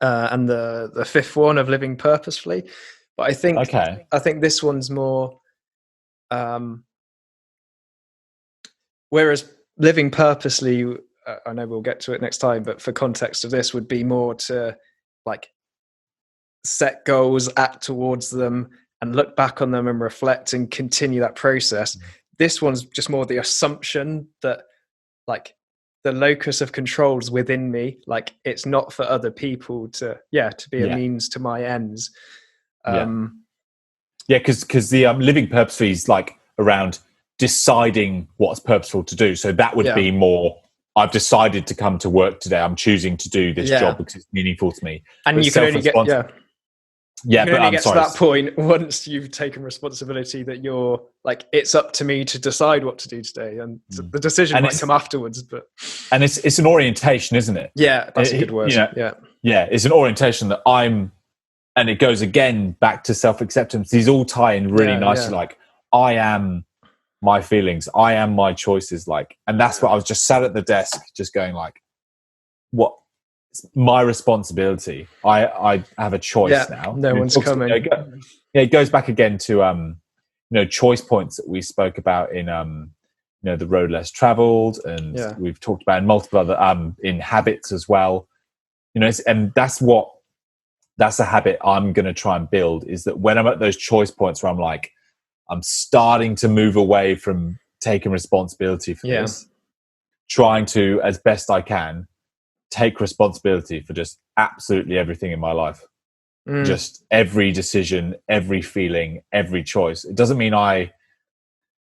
Speaker 2: and the 5th one of living purposefully. But I think this one's more whereas living purposely, I know we'll get to it next time, but for context of this would be more to like set goals, act towards them and look back on them and reflect and continue that process. This one's just more the assumption that like the locus of controls within me, like it's not for other people to be a means to my ends.
Speaker 3: Because the living purposefully is like around deciding what's purposeful to do. So that would be more, I've decided to come to work today. I'm choosing to do this job because it's meaningful to me.
Speaker 2: And but you can only get to that point once you've taken responsibility that you're like, it's up to me to decide what to do today, and the decision might come afterwards.
Speaker 3: And it's an orientation, isn't it?
Speaker 2: Yeah, that's a good word.
Speaker 3: It's an orientation that and it goes again back to self-acceptance. These all tie in really nicely. Like I am my feelings, I am my choices. Like, and that's what I was just sat at the desk, just going like, what? My responsibility. I have a choice now.
Speaker 2: No one's coming.
Speaker 3: It goes back again to choice points that we spoke about in the road less traveled, and we've talked about in multiple other in habits as well. And that's a habit I'm going to try and build, is that when I'm at those choice points where I'm like, I'm starting to move away from taking responsibility for this, trying to, as best I can, take responsibility for just absolutely everything in my life. Just every decision, every feeling, every choice. It doesn't mean I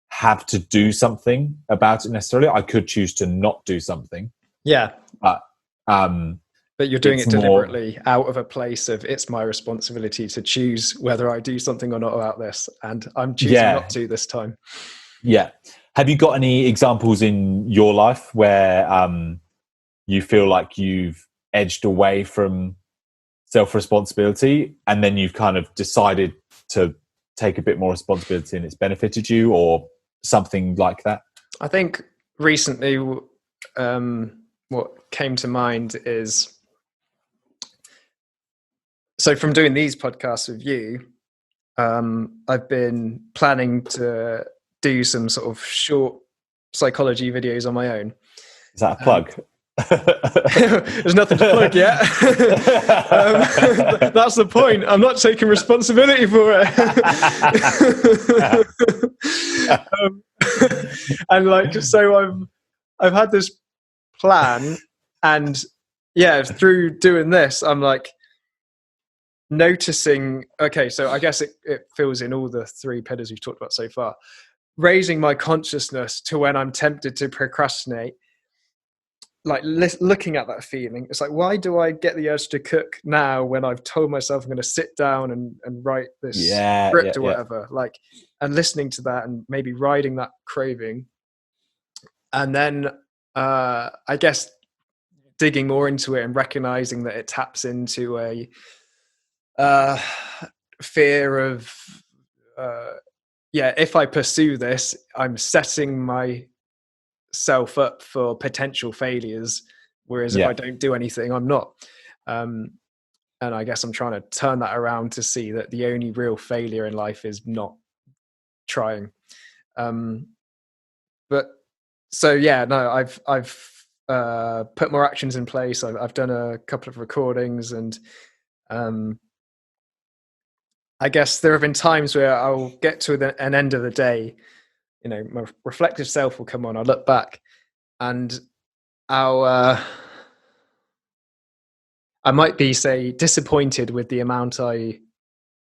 Speaker 3: have to do something about it necessarily. I could choose to not do something.
Speaker 2: Yeah.
Speaker 3: But
Speaker 2: you're doing it deliberately out of a place of it's my responsibility to choose whether I do something or not about this. And I'm choosing not to this time.
Speaker 3: Yeah. Have you got any examples in your life where you feel like you've edged away from self-responsibility and then you've kind of decided to take a bit more responsibility and it's benefited you, or something like that?
Speaker 2: I think recently what came to mind is, so from doing these podcasts with you, I've been planning to do some sort of short psychology videos on my own.
Speaker 3: Is that a plug?
Speaker 2: There's nothing to plug yet. That's the point. I'm not taking responsibility for it. And like, so I've had this plan, and through doing this, I'm like noticing, okay, so I guess it fills in all the three pillars we've talked about so far. Raising my consciousness to when I'm tempted to procrastinate, like looking at that feeling. It's like, why do I get the urge to cook now when I've told myself I'm going to sit down and write this script or whatever, like, and listening to that and maybe riding that craving. And then I guess digging more into it and recognizing that it taps into a fear of, if I pursue this, I'm setting myself up for potential failures, whereas if I don't do anything, I'm not. And I guess I'm trying to turn that around to see that the only real failure in life is not trying. But so I've put more actions in place. I've done a couple of recordings, and I guess there have been times where I'll get to an end of the day, you know, my reflective self will come on. I'll look back, and I might be, say, disappointed with the amount I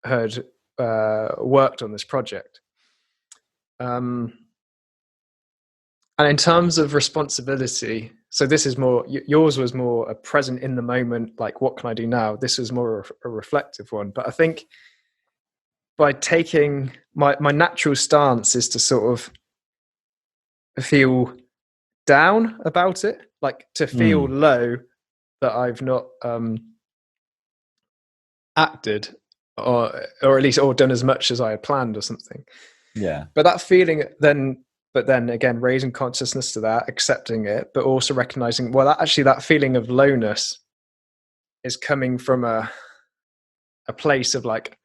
Speaker 2: had worked on this project. And in terms of responsibility, so this is more, yours was more a present in the moment, like, what can I do now? This was more a reflective one. But I think by taking my natural stance is to sort of feel down about it, like to feel low that I've not acted or at least done as much as I had planned or something.
Speaker 3: Yeah.
Speaker 2: But that feeling but then again, raising consciousness to that, accepting it, but also recognizing, well, that feeling of lowness is coming from a place of like,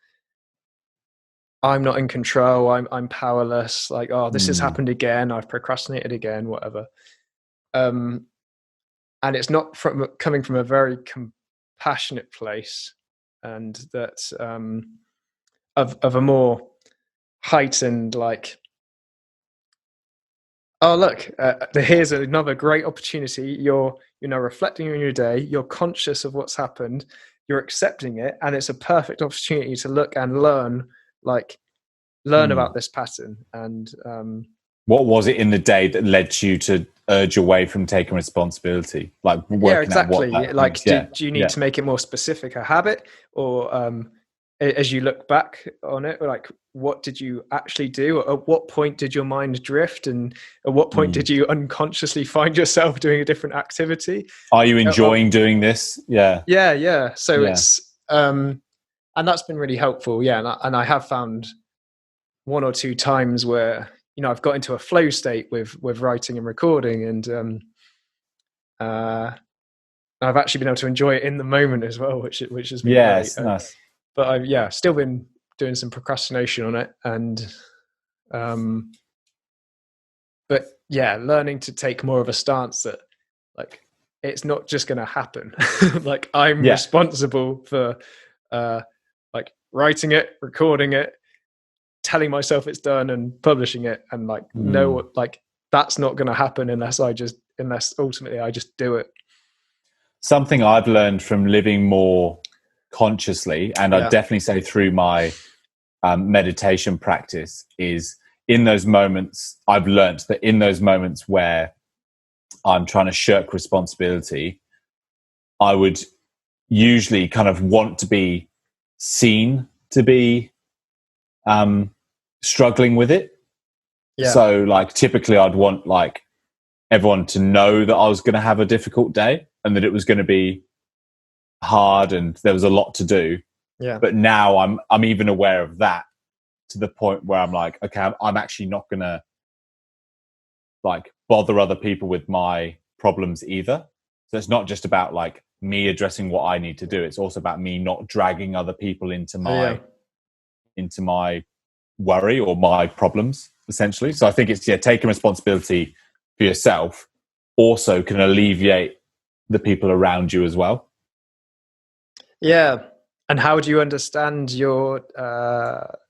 Speaker 2: I'm not in control, I'm powerless, like, oh, this has happened again, I've procrastinated again, whatever. And it's not coming from a very compassionate place, and that of a more heightened, like, oh, look, here's another great opportunity. You're now reflecting on your day. You're conscious of what's happened. You're accepting it, and it's a perfect opportunity to look and learn about this pattern. And
Speaker 3: what was it in the day that led you to urge away from taking responsibility? Like,
Speaker 2: exactly. Like, do you need to make it more specific, a habit, or as you look back on it, like, what did you actually do? At what point did your mind drift? And at what point did you unconsciously find yourself doing a different activity?
Speaker 3: Are you enjoying doing this? Yeah.
Speaker 2: Yeah. So it's, and that's been really helpful. Yeah. And I have found one or two times where, you know, I've got into a flow state with writing and recording, and I've actually been able to enjoy it in the moment as well, which has been great.
Speaker 3: Nice.
Speaker 2: But I've still been doing some procrastination on it, and but learning to take more of a stance that, like, it's not just going to happen. Like, I'm responsible for like writing it, recording it, telling myself it's done and publishing it, and like no, like that's not going to happen unless ultimately I just do it.
Speaker 3: Something I've learned from living more consciously, and I'd definitely say through my meditation practice, is in those moments, I've learned that in those moments where I'm trying to shirk responsibility, I would usually kind of want to be seen to be struggling with it. Yeah. So like typically I'd want like everyone to know that I was going to have a difficult day and that it was going to be hard and there was a lot to do.
Speaker 2: Yeah.
Speaker 3: But now I'm even aware of that, to the point where I'm like, okay, I'm actually not going to like bother other people with my problems either. So it's not just about like me addressing what I need to do. It's also about me not dragging other people into my worry or my problems, essentially. So I think it's taking responsibility for yourself also can alleviate the people around you as well.
Speaker 2: Yeah. And how do you understand your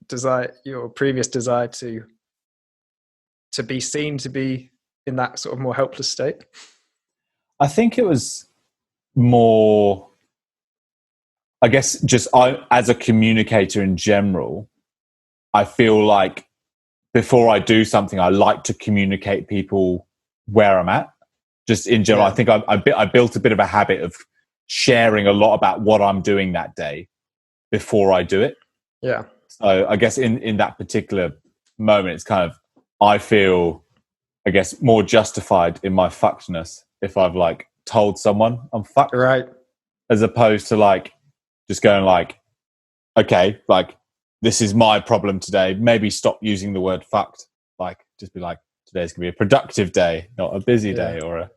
Speaker 2: desire, your previous desire to be seen to be in that sort of more helpless state?
Speaker 3: I think it was more, I guess, just as a communicator in general, I feel like before I do something, I like to communicate people where I'm at. Just in general, I think I built a bit of a habit of sharing a lot about what I'm doing that day before I do it.
Speaker 2: Yeah.
Speaker 3: So I guess in that particular moment, it's kind of, I feel, I guess, more justified in my fuckedness if I've like told someone I'm fucked.
Speaker 2: Right.
Speaker 3: As opposed to like just going like, okay, like this is my problem today. Maybe stop using the word fucked. Like just be like, today's gonna be a productive day, not a busy day or a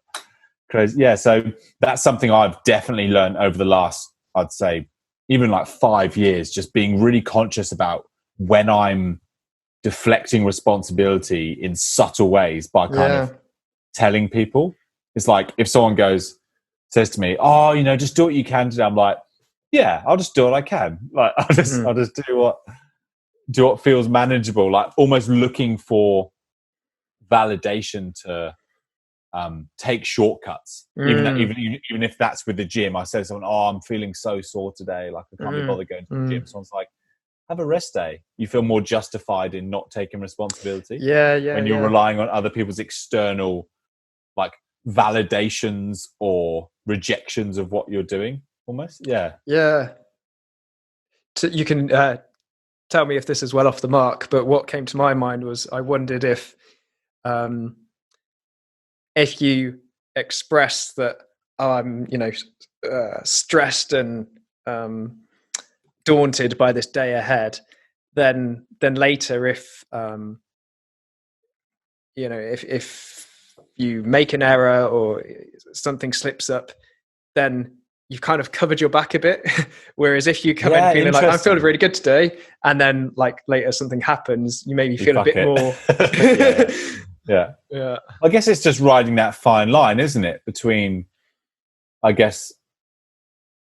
Speaker 3: crazy. Yeah. So that's something I've definitely learned over the last, I'd say, even like 5 years, just being really conscious about when I'm deflecting responsibility in subtle ways by kind of telling people. It's like if someone says to me, oh, just do what you can today. I'm like, yeah, I'll just do what I can. Like I'll just do what feels manageable, like almost looking for validation to take shortcuts. Even if that's with the gym. I say to someone, oh, I'm feeling so sore today, like I can't be bothered going to the gym. Someone's like, have a rest day. You feel more justified in not taking responsibility. When you're relying on other people's external like validations or rejections of what you're doing almost. Yeah.
Speaker 2: So you can tell me if this is well off the mark, but what came to my mind was I wondered if you express that I'm stressed and daunted by this day ahead, then later if if you make an error or something slips up, then you've kind of covered your back a bit. Whereas if you come in feeling like I'm feeling really good today, and then like later something happens, you maybe feel a bit more.
Speaker 3: Yeah. I guess it's just riding that fine line, isn't it? Between, I guess,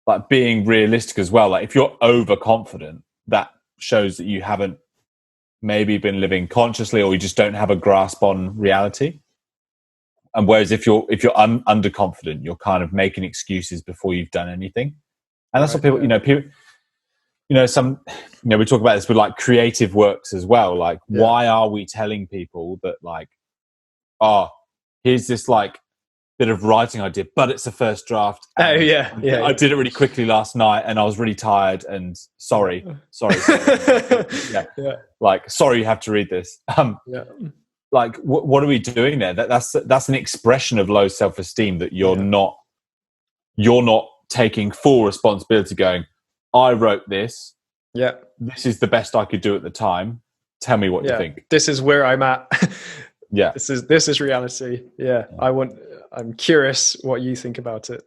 Speaker 3: like being realistic as well. Like if you're overconfident, that shows that you haven't maybe been living consciously, or you just don't have a grasp on reality. And whereas if you're underconfident, you're kind of making excuses before you've done anything. And that's what people, we talk about this with like creative works as well. Like, why are we telling people that like, oh, here's this like bit of writing idea, but it's a first draft.
Speaker 2: I
Speaker 3: did it really quickly last night and I was really tired and sorry. Like, sorry, you have to read this. Like, what are we doing there? That's an expression of low self-esteem, that you're not taking full responsibility, going, I wrote this.
Speaker 2: Yeah.
Speaker 3: This is the best I could do at the time. Tell me what you think.
Speaker 2: This is where I'm at.
Speaker 3: Yeah.
Speaker 2: This is reality. Yeah. I'm curious what you think about it.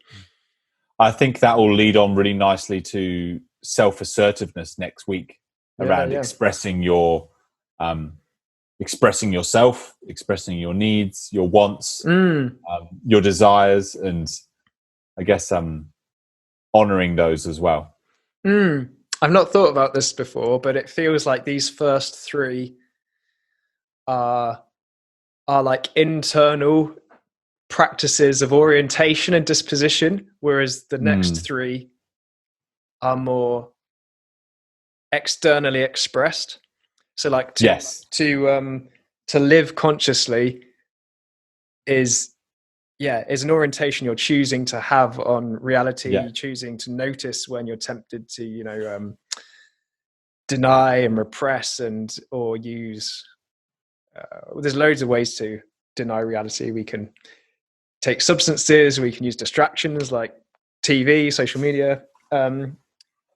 Speaker 3: I think that will lead on really nicely to self-assertiveness next week around expressing yourself, expressing your needs, your wants, your desires, and I guess honoring those as well.
Speaker 2: I I've not thought about this before, but it feels like these first three are like internal practices of orientation and disposition, whereas the next three are more externally expressed. So like to live consciously is an orientation you're choosing to have on reality, choosing to notice when you're tempted to, deny and repress or use. There's loads of ways to deny reality. We can take substances, we can use distractions like TV, social media. And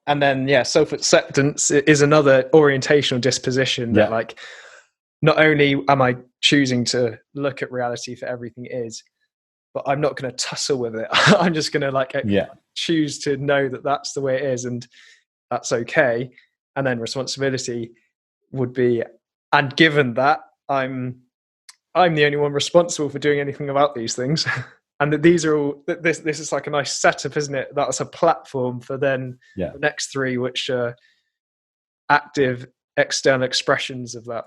Speaker 2: then, self-acceptance is another orientational disposition that like, not only am I choosing to look at reality for everything it is, but I'm not going to tussle with it. I'm just going to choose to know that that's the way it is and that's okay. And then responsibility would be, and given that I'm the only one responsible for doing anything about these things. And that these are all, this is like a nice setup, isn't it? That's a platform for then the next three, which are active external expressions of that.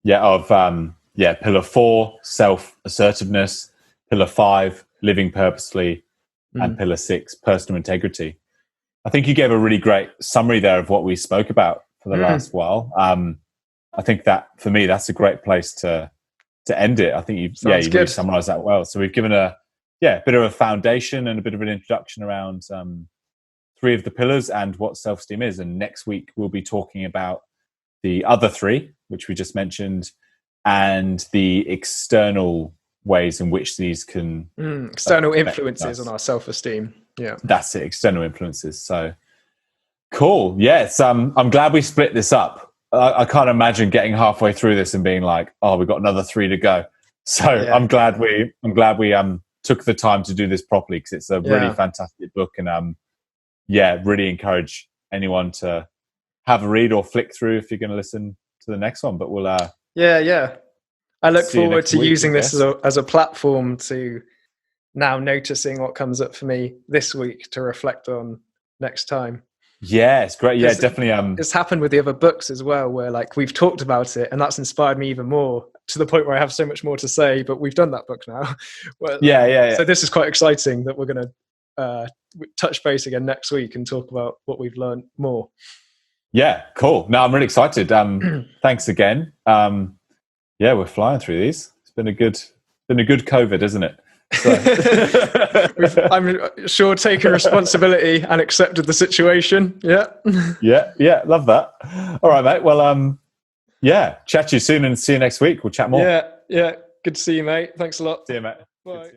Speaker 3: Pillar 4, self-assertiveness, pillar 5, living purposely, and pillar 6, personal integrity. I think you gave a really great summary there of what we spoke about for the last while. I think that for me, that's a great place to end it. I think you really summarized that well. So we've given a bit of a foundation and a bit of an introduction around 3 of the pillars and what self-esteem is. And next week we'll be talking about the other 3, which we just mentioned, and the external ways in which these can
Speaker 2: external influences on our self-esteem.
Speaker 3: That's it, external influences. So cool. Yes, I'm glad we split this up. I can't imagine getting halfway through this and being like, oh, we've got another 3 to go. So I'm glad we took the time to do this properly, because it's a really fantastic book, and really encourage anyone to have a read or flick through if you're going to listen to the next one. But we'll
Speaker 2: I look forward to using this as a platform to now noticing what comes up for me this week to reflect on next time.
Speaker 3: Yeah, it's great. Yeah, definitely.
Speaker 2: It's happened with the other books as well, where like we've talked about it, and that's inspired me even more, to the point where I have so much more to say. But we've done that book now. So this is quite exciting that we're going to touch base again next week and talk about what we've learned more.
Speaker 3: Yeah, cool. No, I'm really excited. Thanks again. We're flying through these. It's been a good COVID, isn't it? So.
Speaker 2: I'm sure taken responsibility and accepted the situation.
Speaker 3: Yeah, love that. All right, mate. Well, chat to you soon and see you next week. We'll chat more.
Speaker 2: Yeah, good to see you, mate. Thanks a lot.
Speaker 3: See you, mate.
Speaker 2: Bye.